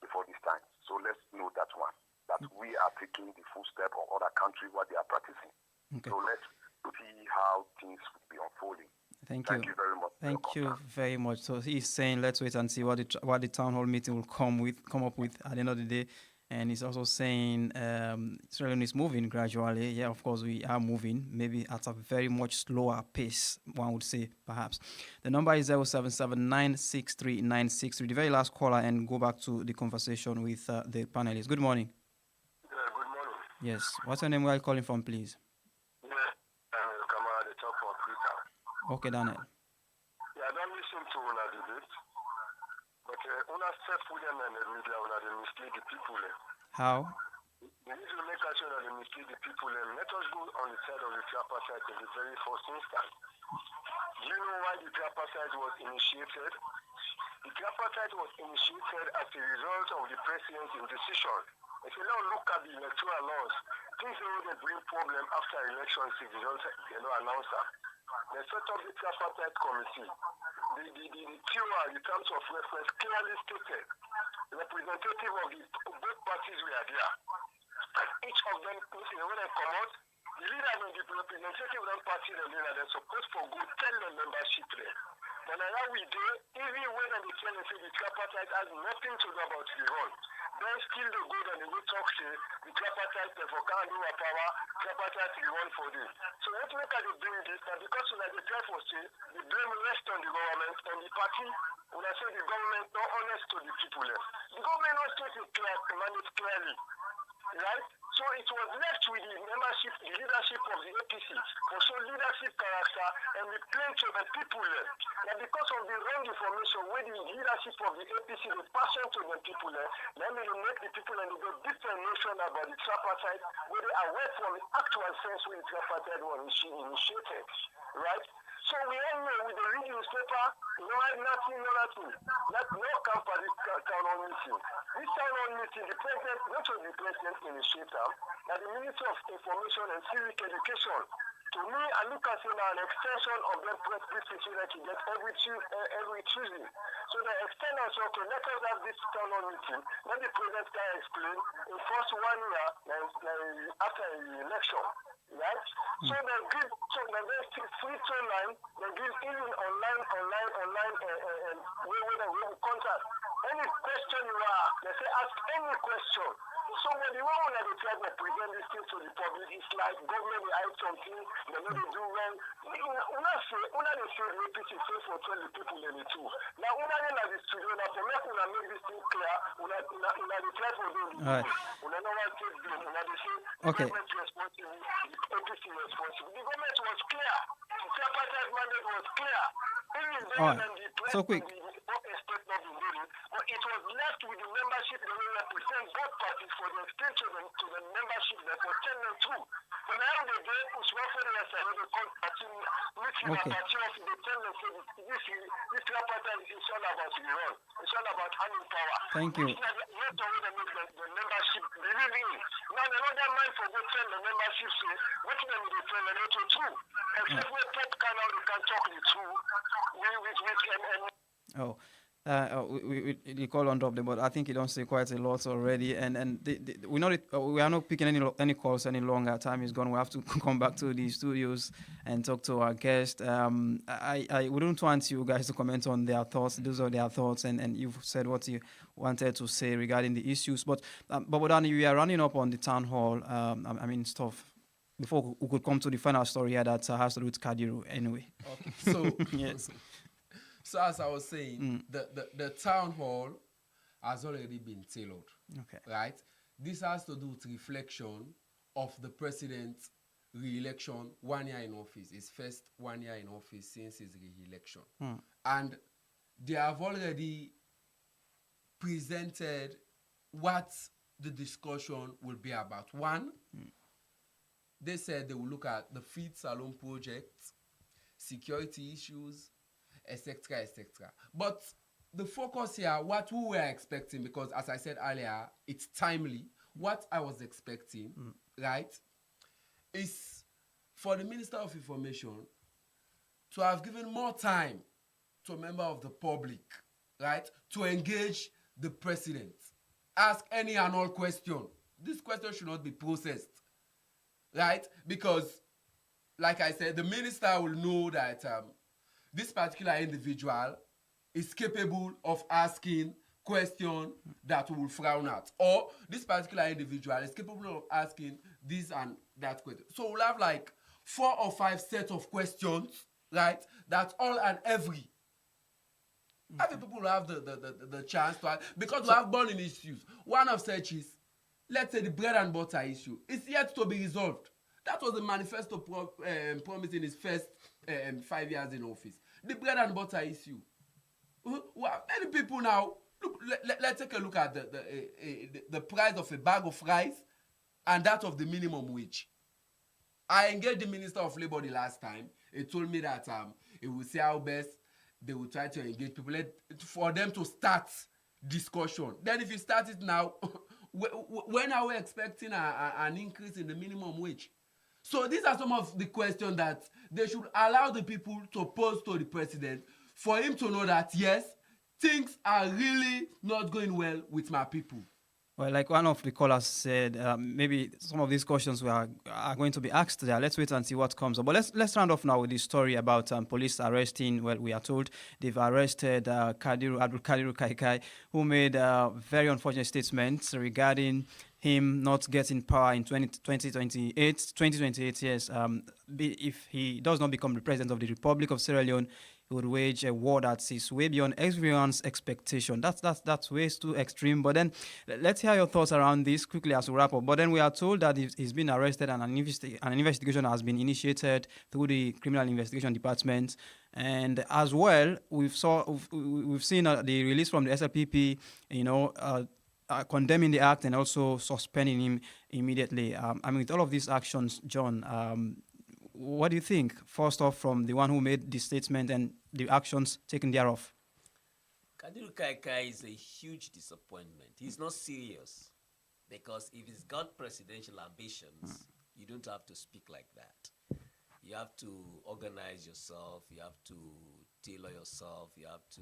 before this time. So let's know that one, that we are taking the full step of other countries what they are practicing. Okay. So let's see how things will be unfolding. Thank you very much. Thank you very much. So he's saying, let's wait and see what the town hall meeting will come up with at the end of the day. And he's also saying Sierra Leone is moving gradually. Yeah, of course we are moving, maybe at a very much slower pace, one would say, perhaps. The number is 0779639963. The very last caller, and go back to the conversation with the panelists. Good morning. Yeah, good morning. Yes. What's your name? Where are you calling from, please? Okay, Daniel. Yeah, I don't listen to una debate, but una self them and the media una they mislead the people. How? We need to make sure that they mislead the people. Let us go on the side of the tripartite in the very first instance. Do you know why the tripartite was initiated? The tripartite was initiated as a result of the president's decision. If you now look at the electoral laws, things don't bring problem after elections if you don't announce that. They set up the tripartite committee. The TOR, the terms of reference, clearly stated representative of both parties were there. And each of them, when they come out, the leader of the representative of that party, they're supposed to go tell the membership there. But now we do, even when they tell us the tripartite has nothing to do about the role. Then still they go and they will talk say the tripartite for can do power, tripartite will run for this. So what make they bring this? And because when they try for say, the blame rests on the government and the party, when I say the government not honest to the people. The government not stated clear, manage clearly. Right? So it was left with the membership, the leadership of the APC for show leadership character and the plain to the people. Now because of the wrong information where the leadership of the APC is passing to the people, let me make the people and they get different notion about the tripartite where they are away from the actual sense where the tripartite was initiated. Right? So we all know with the reading newspaper, nothing. That no come for this town hall meeting. This town hall meeting, the president, not only the president initiator, but the Minister of Information and Civic Education. To me, I look at it now an extension of that press briefing that you get every Tuesday. So they extend us, okay, let us have this town hall meeting. Let the president can explain in first 1 year after the election. Right? So they give free phone line, they give even online, and we contact. Any question you are, they say ask any question. So when the one that they try to present this thing to the public, it's like government will hide something, they know they do well. Una they say the APC say for 20 people in the two. Now una they like the studio, now to make this thing clear, una they try for them. Right. Una no one take them, una they say Okay. government responsible, the APC responsible. The government was clear. The tripartite mandate was clear. Even better All right. than the So quick. But it was left with the membership that will represent both parties for the extension to the membership that was tell them through. But now the day is one for the rest of the party, meeting Okay. a party of the tell them say this tripartite is all about the role. It's all about having power. Thank you. It's not the way they make the membership believe in. Now another mind for go tell the membership say what them they tell them not to true. Except where Pope can now they can talk the truth with Oh, we call on drop them, but I think you don't say quite a lot already, and we are not picking any calls any longer. Time is gone. We have to come back to the studios and talk to our guest. I wouldn't want you guys to comment on their thoughts. Those are their thoughts, and you've said what you wanted to say regarding the issues. But Danny, we are running up on the town hall. Stuff. Before we could come to the final story here that has to do with Kadiru anyway. Okay. So Yes. So as I was saying, the town hall has already been tailored. Okay. Right? This has to do with reflection of the president's re-election 1 year in office, his first 1 year in office since his re-election. And they have already presented what the discussion will be about. One, they said they will look at the feed salon project, security issues, etc., etc. But the focus here, what we were expecting, because as I said earlier, it's timely. What I was expecting, right, is for the Minister of Information to have given more time to a member of the public, right, to engage the president, ask any and all question. This question should not be processed, right? Because, like I said, the minister will know that this particular individual is capable of asking questions that will frown at, or this particular individual is capable of asking this and that question. So we'll have like 4 or 5 sets of questions, right? That all and every people will have the chance to ask, because we have burning issues. One of such is, let's say, the bread and butter issue. It's yet to be resolved. That was the manifesto promised in his first 5 years in office. The bread and butter issue. Well, many people now, look, let's take a look at the price of a bag of rice and that of the minimum wage. I engaged the Minister of Labour the last time. He told me that he will see how best they will try to engage people for them to start discussion. Then if you start it now, when are we expecting an increase in the minimum wage? So these are some of the questions that they should allow the people to pose to the president for him to know that, yes, things are really not going well with my people. Well, like one of the callers said, maybe some of these questions are going to be asked there. Let's wait and see what comes up. But let's round off now with this story about police arresting. Well, we are told they've arrested Abdul Kadiru Kaikai, who made very unfortunate statements regarding him not getting power in 2028. Yes, if he does not become the president of the Republic of Sierra Leone, he would wage a war that is way beyond everyone's expectation. That's way too extreme. But then let's hear your thoughts around this quickly as we wrap up. But then we are told that he's been arrested and an investigation has been initiated through the Criminal Investigation Department. And as well, we've seen the release from the SLPP, condemning the act and also suspending him immediately. With all of these actions, John, what do you think? First off, from the one who made the statement and the actions taken thereof. Kadiru Kaikai is a huge disappointment. He's not serious because if he's got presidential ambitions, you don't have to speak like that. You have to organize yourself. You have to tailor yourself. You have to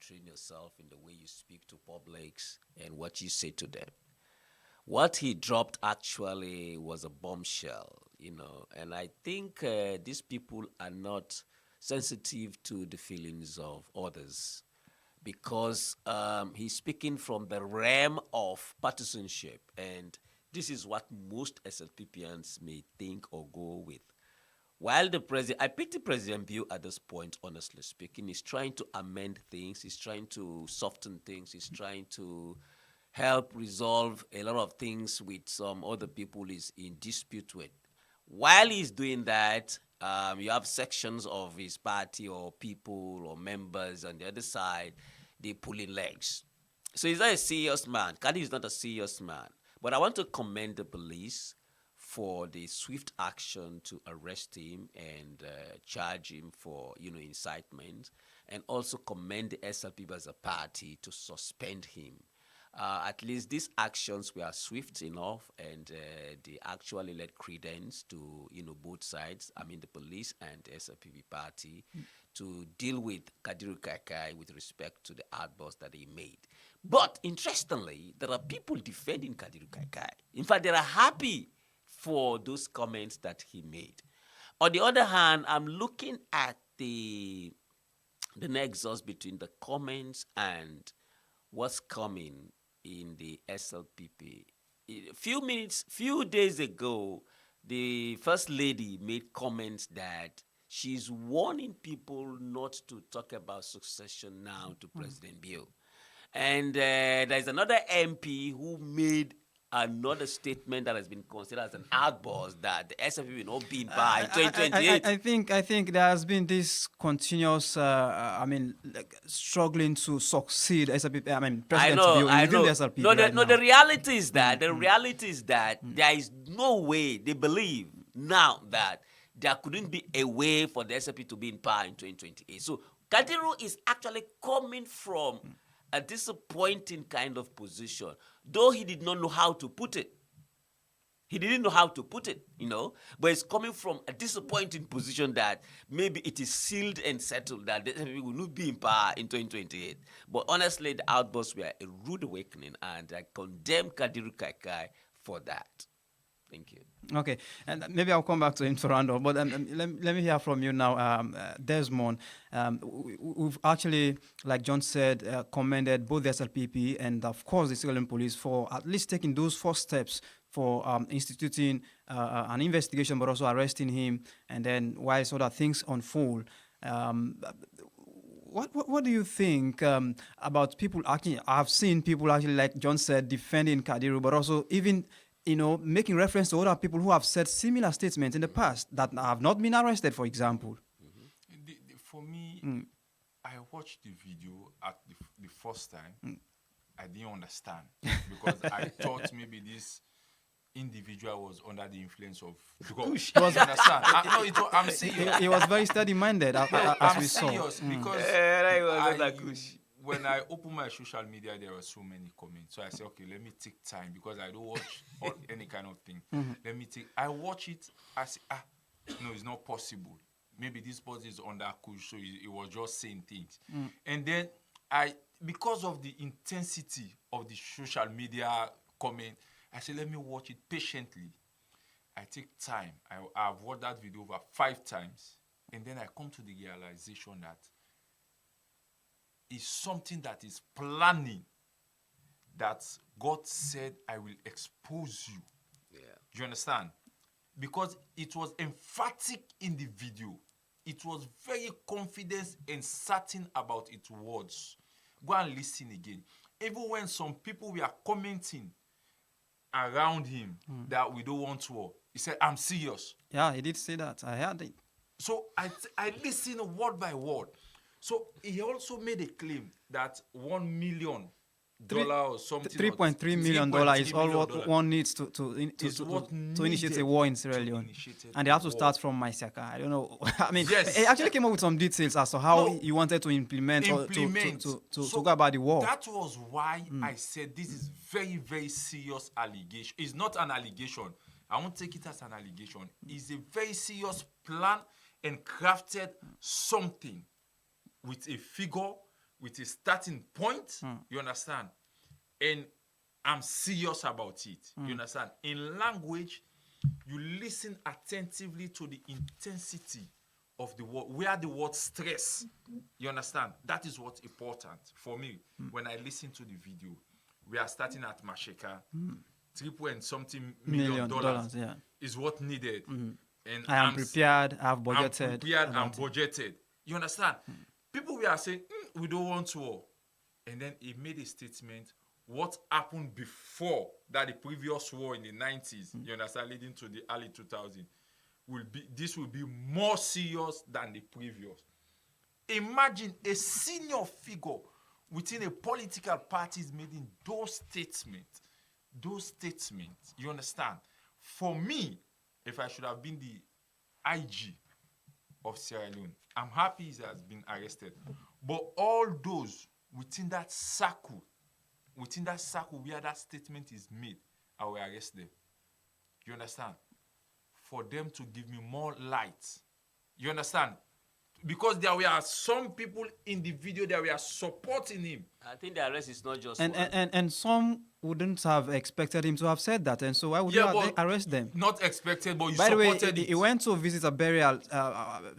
train yourself in the way you speak to publics and what you say to them. What he dropped actually was a bombshell, and I think these people are not sensitive to the feelings of others because he's speaking from the realm of partisanship, and this is what most SLPPians may think or go with. While I pity President Bill at this point, honestly speaking. He's trying to amend things, he's trying to soften things, he's trying to help resolve a lot of things with some other people he's in dispute with. While he's doing that, you have sections of his party or people or members on the other side, they pulling legs. So he's not a serious man. Kadi is not a serious man. But I want to commend the police for the swift action to arrest him and charge him for, incitement, and also commend the SLP as a party to suspend him. At least these actions were swift enough, and they actually led credence to both sides. The police and the SLPP party to deal with Kadiru Kaikai with respect to the outburst that he made. But interestingly, there are people defending Kadiru Kaikai. In fact, they are happy for those comments that he made. On the other hand, I'm looking at the nexus between the comments and what's coming in the SLPP. Few days ago, the First Lady made comments that she's warning people not to talk about succession now to President Bill. And there's another MP who made another statement that has been considered as an outburst that the SLP will not be in power in 2028. I think there has been this continuous, struggling to succeed SLP. President Bill within the SLP. The reality is that there is no way they believe now that there couldn't be a way for the SLP to be in power in 2028. So Kadiru is actually coming from a disappointing kind of position, though he did not know how to put it. He didn't know how to put it, but it's coming from a disappointing position that maybe it is sealed and settled that the SLP will not be in power in 2028. But honestly, the outbursts were a rude awakening, and I condemn Kadiru Kaikai for that. Thank you. Okay, and maybe I'll come back to him to round off, but let me hear from you now, Desmond. We've actually, like John said, commended both the SLPP and, of course, the Sierra Leone Police for at least taking those first steps for instituting an investigation, but also arresting him, and then while so that things unfold. What do you think about people actually? I've seen people actually, like John said, defending Kadiru, but also even making reference to other people who have said similar statements in the past that have not been arrested, for example. For me, I watched the video at the first time. I didn't understand because I thought maybe this individual was under the influence of drugs. You understand? I'm serious. He was very steady-minded, as we saw. I'm serious because when I open my social media, there were so many comments. So I said, okay, let me take time because I don't watch any kind of thing. I watch it. I say, no, it's not possible. Maybe this person is under kush, so he was just saying things. And then because of the intensity of the social media comment. I say, let me watch it patiently. I take time. I've watched that video over 5 times. And then I come to the realization that it's something that is planning, that God said, I will expose you. Yeah. Do you understand? Because it was emphatic in the video. It was very confident and certain about its words. Go and listen again. Even when some people were commenting around him that we don't want war, he said, I'm serious. Yeah, he did say that. I heard it. So I listened word by word. So he also made a claim that $1 million or something. $3.3 million is all what one needs to initiate a war in Sierra Leone. And they have to start from Maisaka. I don't know. I mean, Yes. he actually came up with some details as to how he wanted to implement or to go about the war. That was why I said this is very, very serious allegation. It's not an allegation. I won't take it as an allegation. It's a very serious plan and crafted something with a figure, with a starting point. You understand? And I'm serious about it. You understand? In language, you listen attentively to the intensity of the word, where the word stress. You understand? That is what's important for me when I listen to the video. We are starting at Masheka. $3 million yeah. is what needed. And I am prepared, I have budgeted. I'm prepared and budgeted. You understand? People were saying, we don't want war. And then he made a statement, what happened before that, the previous war in the 90s, you understand, leading to the early 2000s, this will be more serious than the previous. Imagine a senior figure within a political party is making those statements. You understand? For me, if I should have been the IG of Sierra Leone, I'm happy he has been arrested. But all those within that circle where that statement is made, I will arrest them. You understand? For them to give me more light. You understand? Because there were some people in the video that were supporting him. I think the arrest is not just And some wouldn't have expected him to have said that, and so why would you arrest them? Not expected, but you By the way, supported it. he went to visit a burial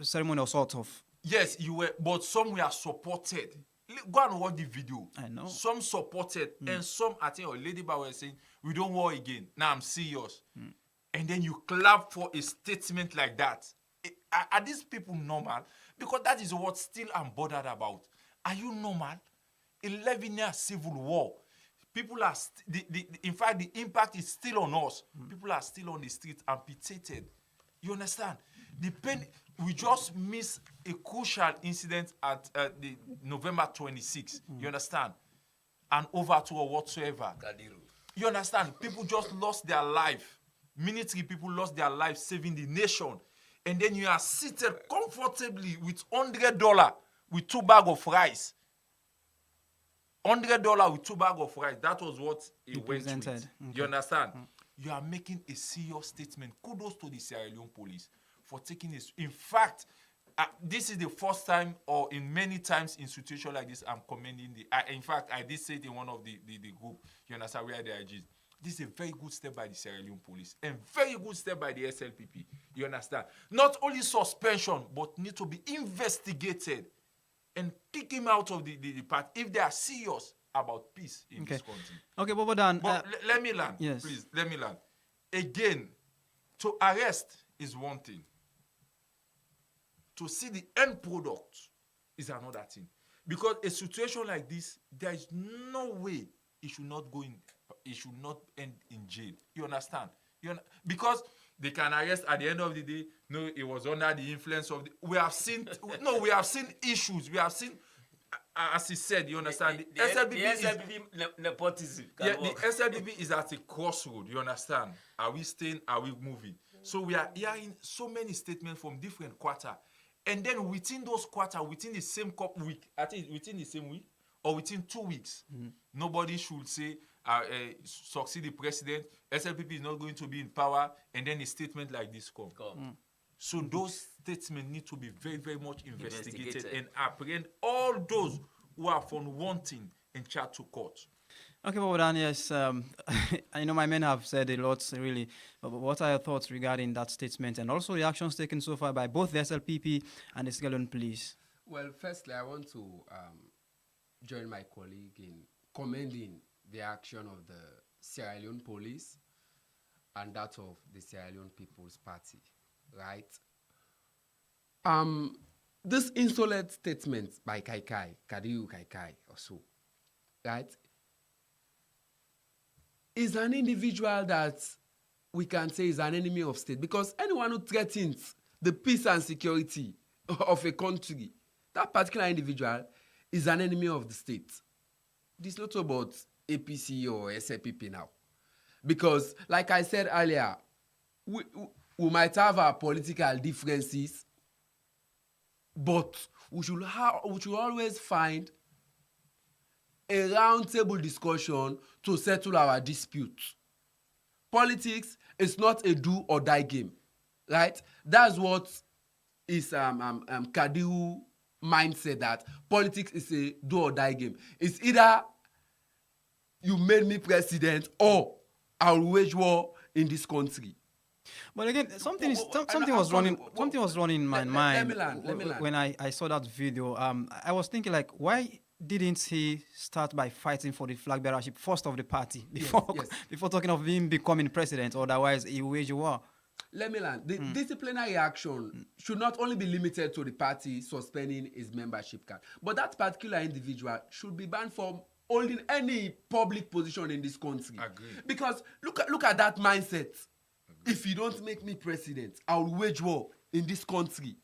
ceremony or sort of. Yes, you were, but some were supported. Go and watch the video. I know. Some supported, and some, I think, Lady Bar was saying, we don't war again. Now I'm serious. And then you clap for a statement like that. Are these people normal? Because that is what still I'm bothered about. Are you normal? 11-year civil war. People are, in fact, the impact is still on us. People are still on the streets, amputated. You understand? The pain, we just missed a crucial incident at the November 26th. You understand? An overthrow or whatsoever. You understand? People just lost their life. Military people lost their life saving the nation. And then you are seated comfortably with $100 with 2 bags of rice. $100 with 2 bags of rice. That was what he went with. Okay. You understand? You are making a serious statement. Kudos to the Sierra Leone police for taking this. In fact, this is the first time, or in many times in situations like this, I'm commending in fact, I did say it in one of the group, you understand, where the IGs. This is a very good step by the Sierra Leone police and very good step by the SLPP. You understand? Not only suspension, but need to be investigated and kick him out of the party if they are serious about peace in this country. Okay, Bobo Dan. But let me land. Yes. Please, let me land. Again, to arrest is one thing. To see the end product is another thing. Because a situation like this, there is no way it should not end in jail. You understand? Because they can arrest at the end of the day. No, it was under the influence of we have seen issues. We have seen, as he said, you understand? The SLBB nepotism. The SLBB is at a crossroad. You understand? Are we staying? Are we moving? So we are hearing so many statements from different quarters. And then within those quarters, within the same week, I think within the same week or within 2 weeks, nobody should say, succeed the president, SLPP is not going to be in power, and then a statement like this come. So those statements need to be very, very much investigated and apprehend all those who are found wanting and charged to court. Okay, well, Dan, yes, I know my men have said a lot, really. But what are your thoughts regarding that statement and also the actions taken so far by both the SLPP and the Sierra Leone police? Well, firstly, I want to join my colleague in commending the action of the Sierra Leone police and that of the Sierra Leone People's Party, right? This insolent statement by Kadiu Kaikai or so, right, is an individual that we can say is an enemy of state, because anyone who threatens the peace and security of a country, that particular individual is an enemy of the state. This is not about APC or SLPP now, because like I said earlier, we might have our political differences, but we should always find a roundtable discussion to settle our disputes. Politics is not a do or die game, right? That's what is Kadiu mindset, that politics is a do or die game. It's either you made me president or I'll wage war in this country. But again, something was running in my mind Let me land. when I saw that video. I was thinking, like, why didn't he start by fighting for the flag bearership first of the party before Yes. before talking of him becoming president? Otherwise, he wage war. Let me land. The disciplinary action should not only be limited to the party suspending his membership card, but that particular individual should be banned from holding any public position in this country. Agreed. Because look at that mindset. If you don't make me president, I will wage war in this country.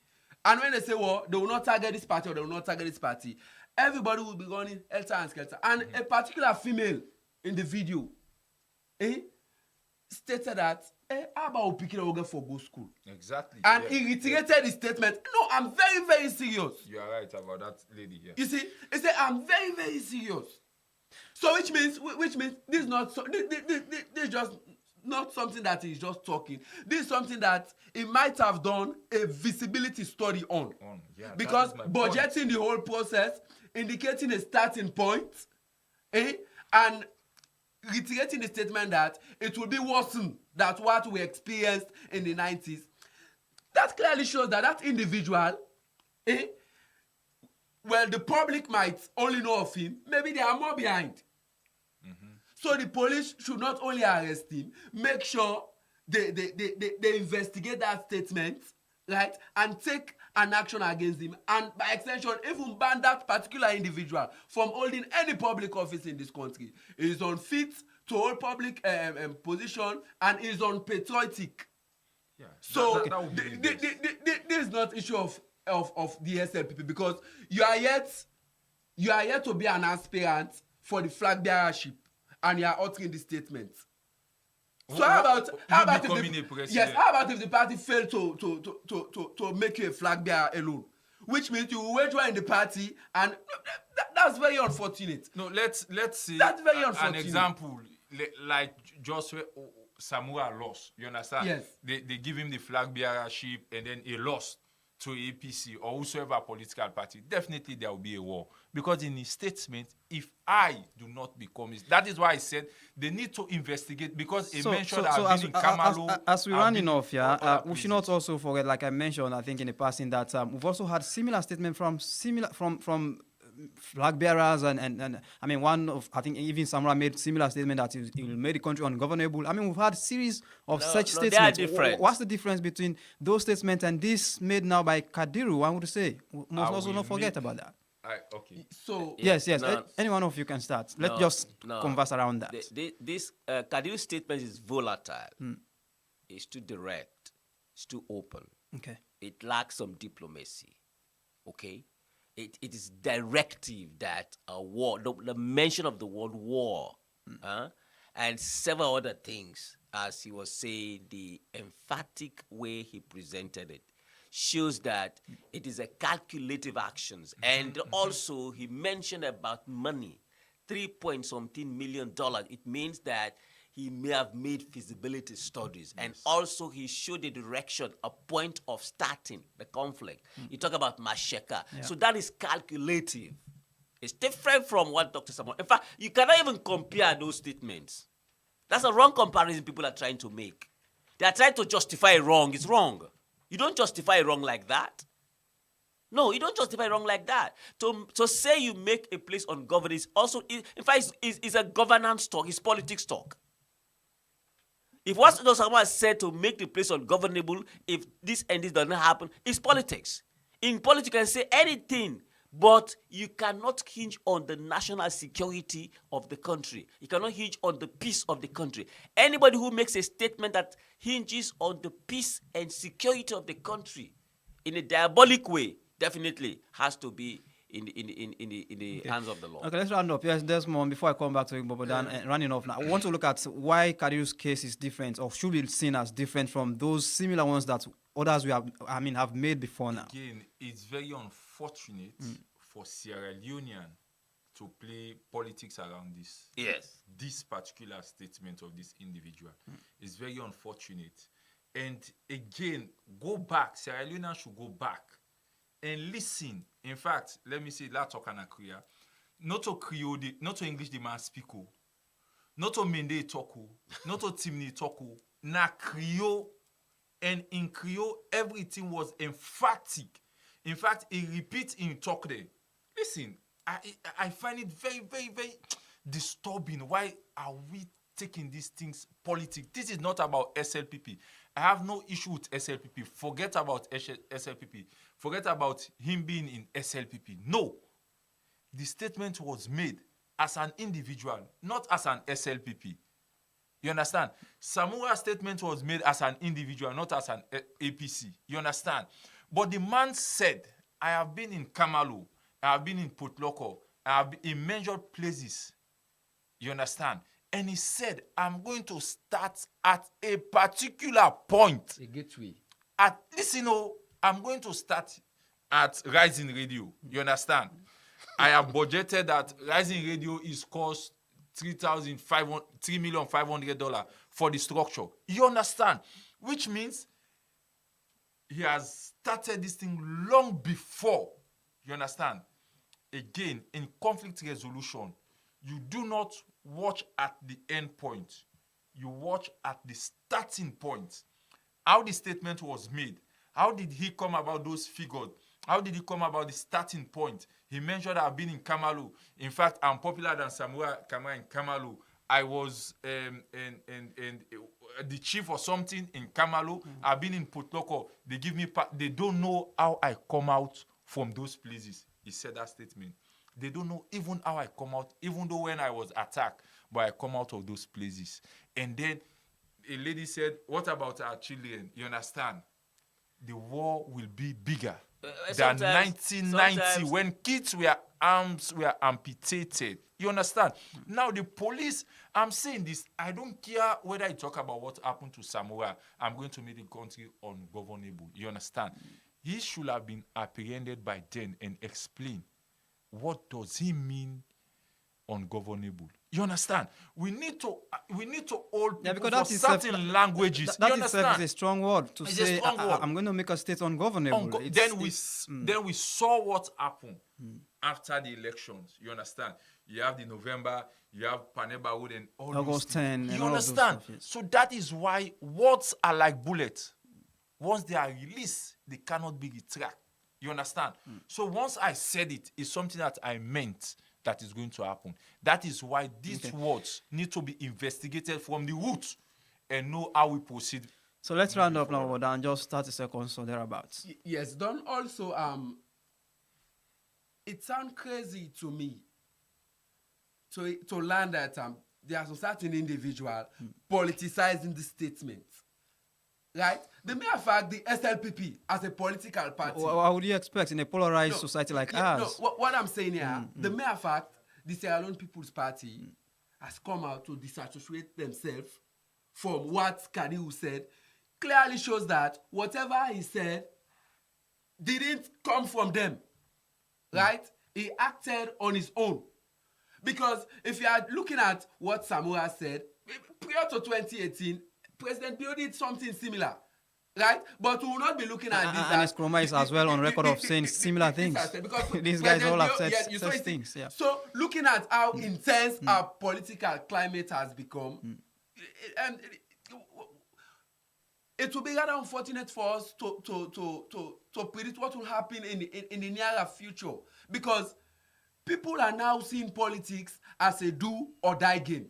And when they say war, they will not target this party or they will not target this party. Everybody will be running helter and skelter. And a particular female in the video stated that, how about we picking a for go school? Exactly. And yeah. he reiterated his statement. No, I'm very, very serious. You are right about that lady here. You see, he said, I'm very, very serious. So which means this is not this is just not something that he's just talking. This is something that he might have done a visibility study on. Yeah, because that is my budgeting point. the whole process, indicating a starting point, and reiterating the statement that it will be worsened than what we experienced in the 90s. That clearly shows that that individual, well, the public might only know of him. Maybe they are more behind. So the police should not only arrest him, make sure they investigate that statement, right, and take an action against him, and by extension, even ban that particular individual from holding any public office in this country. He is unfit to hold public position and is unpatriotic. Yeah. So that would be the best. this is not issue of the SLPP, because you are yet to be an aspirant for the flag bearership, and you are uttering this statement. So how about becoming a if president? yes, how about if the party failed to make you a flag bearer alone, which means you will wage war in the party, and that's very unfortunate. No, let's see That's very an unfortunate. example like Joshua Samura lost. You understand? Yes. They give him the flag bearership and then he lost to APC or whosoever political party. Definitely there will be a war. Because in his statement, if I do not become it, that is why I said they need to investigate, because he mentioned I've been in Kamalu. As we I've running been off, in other we should places. not also forget, like I mentioned, I think in the passing, that we've also had similar statement from flag bearers and I mean, I think even Samra made similar statement that he will make the country ungovernable. I mean, we've had series of such they are statements. different. What's the difference between those statements and this made now by Kadiru? I would say we must also will not forget make- about that. Okay. So Yes. No. Any one of you can start. Let's No, just no. converse around that. This Kadiru's statement is volatile. It's too direct. It's too open. Okay. It lacks some diplomacy. Okay? It is directive that a war, the mention of the word war, and several other things, as he was saying, the emphatic way he presented it shows that it is a calculative actions. And also he mentioned about money, $3.something million. It means that he may have made feasibility studies, and also he showed the direction, a point of starting the conflict. You talk about Masheka. So that is calculative. It's different from what Dr. Samuel. In fact, you cannot even compare those statements. That's a wrong comparison people are trying to make. They are trying to justify a wrong. It's wrong. You don't justify a wrong like that. No, you don't justify wrong like that. To say you make a place ungovernable is also, in fact, is a governance talk. It's politics talk. If what someone said to make the place ungovernable, if this and this does not happen, it's politics. In politics, you can say anything, but you cannot hinge on the national security of the country. You cannot hinge on the peace of the country. Anybody who makes a statement that hinges on the peace and security of the country in a diabolic way definitely has to be in the hands of the law. Okay, let's round up. Yes, Desmond, before I come back to you, Bobodan, running off now. I want to look at why Kadiru's case is different or should be seen as different from those similar ones that others have made before now. Again, it's very unfortunate for Sierra Leonean to play politics around this. Yes. This particular statement of this individual is very unfortunate. And again, go back. Sierra Leonean should go back and listen. In fact, let me say, let's talk an Akria. Not to Creole, not to English the man speak, not to Mende talk, not to Timni talk, na Creole. And in Creole, everything was emphatic. In fact, he repeats in talk there. Listen, I find it very, very, very disturbing. Why are we taking these things politics? This is not about SLPP. I have no issue with SLPP. Forget about SLPP. Forget about him being in SLPP. No. The statement was made as an individual, not as an SLPP. You understand? Samura's statement was made as an individual, not as an APC. You understand? But the man said, I have been in Kamalu, I have been in Potloko, I have been in measured places. You understand? And he said, I'm going to start at a particular point. A gateway. I'm going to start at Rising Radio. You understand? I have budgeted that Rising Radio is cost $3,500 for the structure. You understand? Which means he has started this thing long before. You understand? Again, in conflict resolution, you do not watch at the end point. You watch at the starting point. How the statement was made. How did he come about those figures? How did he come about the starting point? He mentioned I've been in Kamalu. In fact, I'm popular than Samura Kama in Kamalu. I was the chief or something in Kamalu. I've been in Potloko. They give me. They don't know how I come out from those places. He said that statement. They don't know even how I come out, even though when I was attacked, but I come out of those places. And then a lady said, what about our children? You understand? The war will be bigger than 1990 when arms were amputated. You understand? Now the police, I'm saying this, I don't care whether I talk about what happened to Samora. I'm going to make the country ungovernable. You understand? He should have been apprehended by then and explain what does he mean ungovernable. You understand? We need to hold people for certain languages. That you itself understand? is a strong word to say. I'm going to make a state ungovernable. Then we saw what happened after the elections. You understand? You have the November, you have Paneba Road and all August 10. You understand? Stuff, yes. So that is why words are like bullets. Once they are released, they cannot be retracted. You understand? So once I said it, it's something that I meant that is going to happen. That is why these words need to be investigated from the root and know how we proceed. So let's round up now, and just 30 seconds or thereabouts. Yes, Don, also, it sounds crazy to me to learn that there are some certain individual politicizing the statement. Right? The mere fact the SLPP as a political party. What would you expect in a polarized society like ours? No, what I'm saying here, the mere fact the Sierra Leone People's Party has come out to disassociate themselves from what Kadiru said clearly shows that whatever he said didn't come from them. Right? He acted on his own. Because if you are looking at what Samora said, prior to 2018, President Bio did something similar, right? But we will not be looking at this. And Nkrumah is as well on record of saying similar things. These guys all have said such things. Yeah. So looking at how intense our political climate has become, and it will be rather unfortunate for us to predict what will happen in the nearer future, because people are now seeing politics as a do or die game.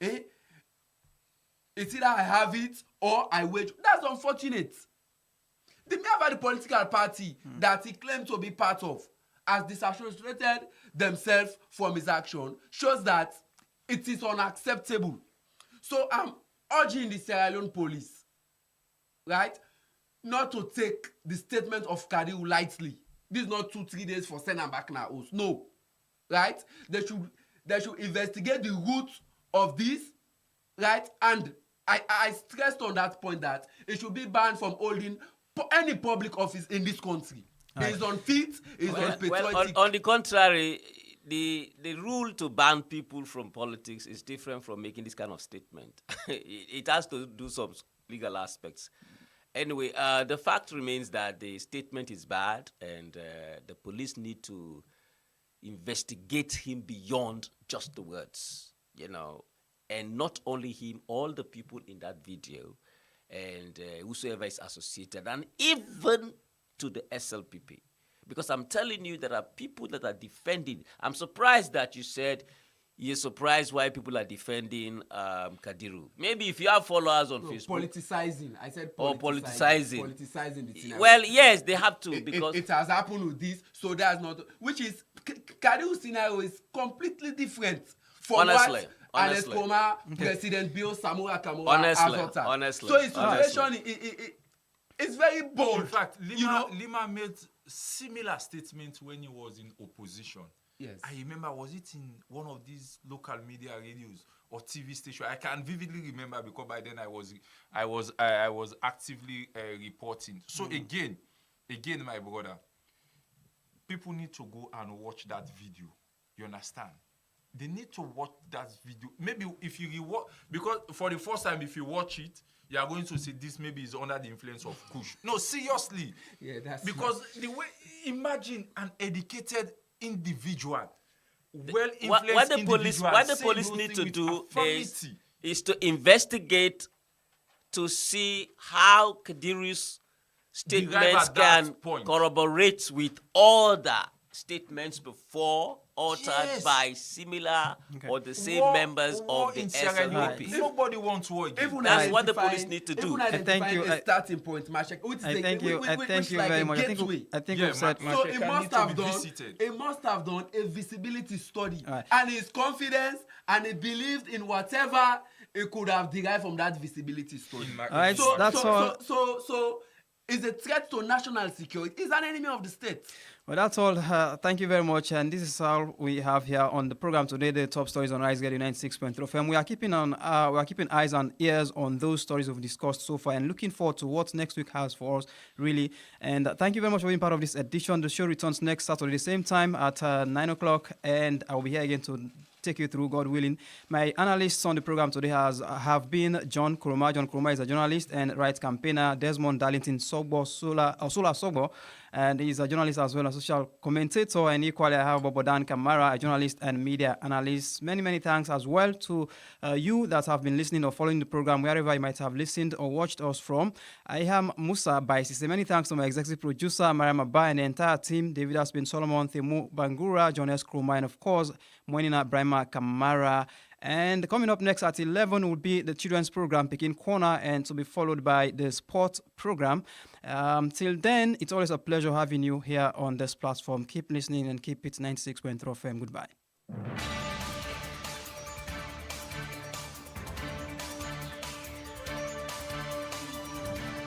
It's either I have it or I wage. That's unfortunate. The mere the political party that he claimed to be part of has disassociated themselves from his action shows that it is unacceptable. So I'm urging the Sierra Leone police, right, not to take the statement of Kadiu lightly. This is not 2-3 days for send and back now. No, right? They should investigate the root of this, right? And I stressed on that point that it should be banned from holding any public office in this country. Right. It's unfit, it's unpatriotic. Well, on the contrary, the rule to ban people from politics is different from making this kind of statement. It has to do some legal aspects. Anyway, the fact remains that the statement is bad, and the police need to investigate him beyond just the words, and not only him, all the people in that video, and whosoever is associated, and even to the SLPP. Because I'm telling you, there are people that are defending. I'm surprised that you said you're surprised why people are defending Kadiru. Maybe if you have followers on Facebook. Politicizing. I said politicizing. Or politicizing. Politicizing the scenario. Well, yes, they have to, because it has happened with this, so that's not, which is, Kadiru's scenario is completely different from what Nkrumah, President Bio Samura Kamara has uttered. So his situation is very bold. In fact, Lima made similar statements when he was in opposition. Yes. I remember, was it in one of these local media radios or TV stations? I can vividly remember, because by then I was actively reporting. So again, my brother, people need to go and watch that video. You understand? They need to watch that video. Maybe if you rewatch, because for the first time, if you watch it, you are going to see this maybe is under the influence of Kush. No, seriously. Yeah, that's because the way, imagine an educated individual, well-influenced what the individual. police need to do is to investigate to see how Kadiru's statements can corroborate with all the statements before uttered by similar or the same members of the SLP. Nobody wants war again. That's what the police need to do. Thank you. A starting point, Mashek. Thank you very much. I think you've said, so it must have done a visibility study, and his confidence, and he believed in whatever it could have derived from that visibility study. So it's a threat to national security. It's an enemy of the state. Well, that's all. Thank you very much. And this is all we have here on the program today, the top stories on Radiosl 96.3 FM. We are keeping eyes and ears on those stories we've discussed so far, and looking forward to what next week has for us, really. And thank you very much for being part of this edition. The show returns next Saturday, the same time at 9 o'clock, and I'll be here again to take you through, God willing. My analysts on the program today have been John Nkrumah. John Nkrumah is a journalist and rights campaigner. Desmond Darlington Sola Sogbo, and he's a journalist as well, a social commentator. And equally, I have Bobodan Kamara, a journalist and media analyst. Many, many thanks as well to you that have been listening or following the program, wherever you might have listened or watched us from. I am Musa Bai Sesay. Many thanks to my executive producer, Mariam Abba, and the entire team, David Aspin Solomon, Themu Bangura, John Nkrumah, and of course, Moinina Brahma Kamara. And coming up next at 11 will be the children's program, Picking Corner, and to be followed by the sports program. Till then, it's always a pleasure having you here on this platform. Keep listening and keep it 96.3 FM. Goodbye.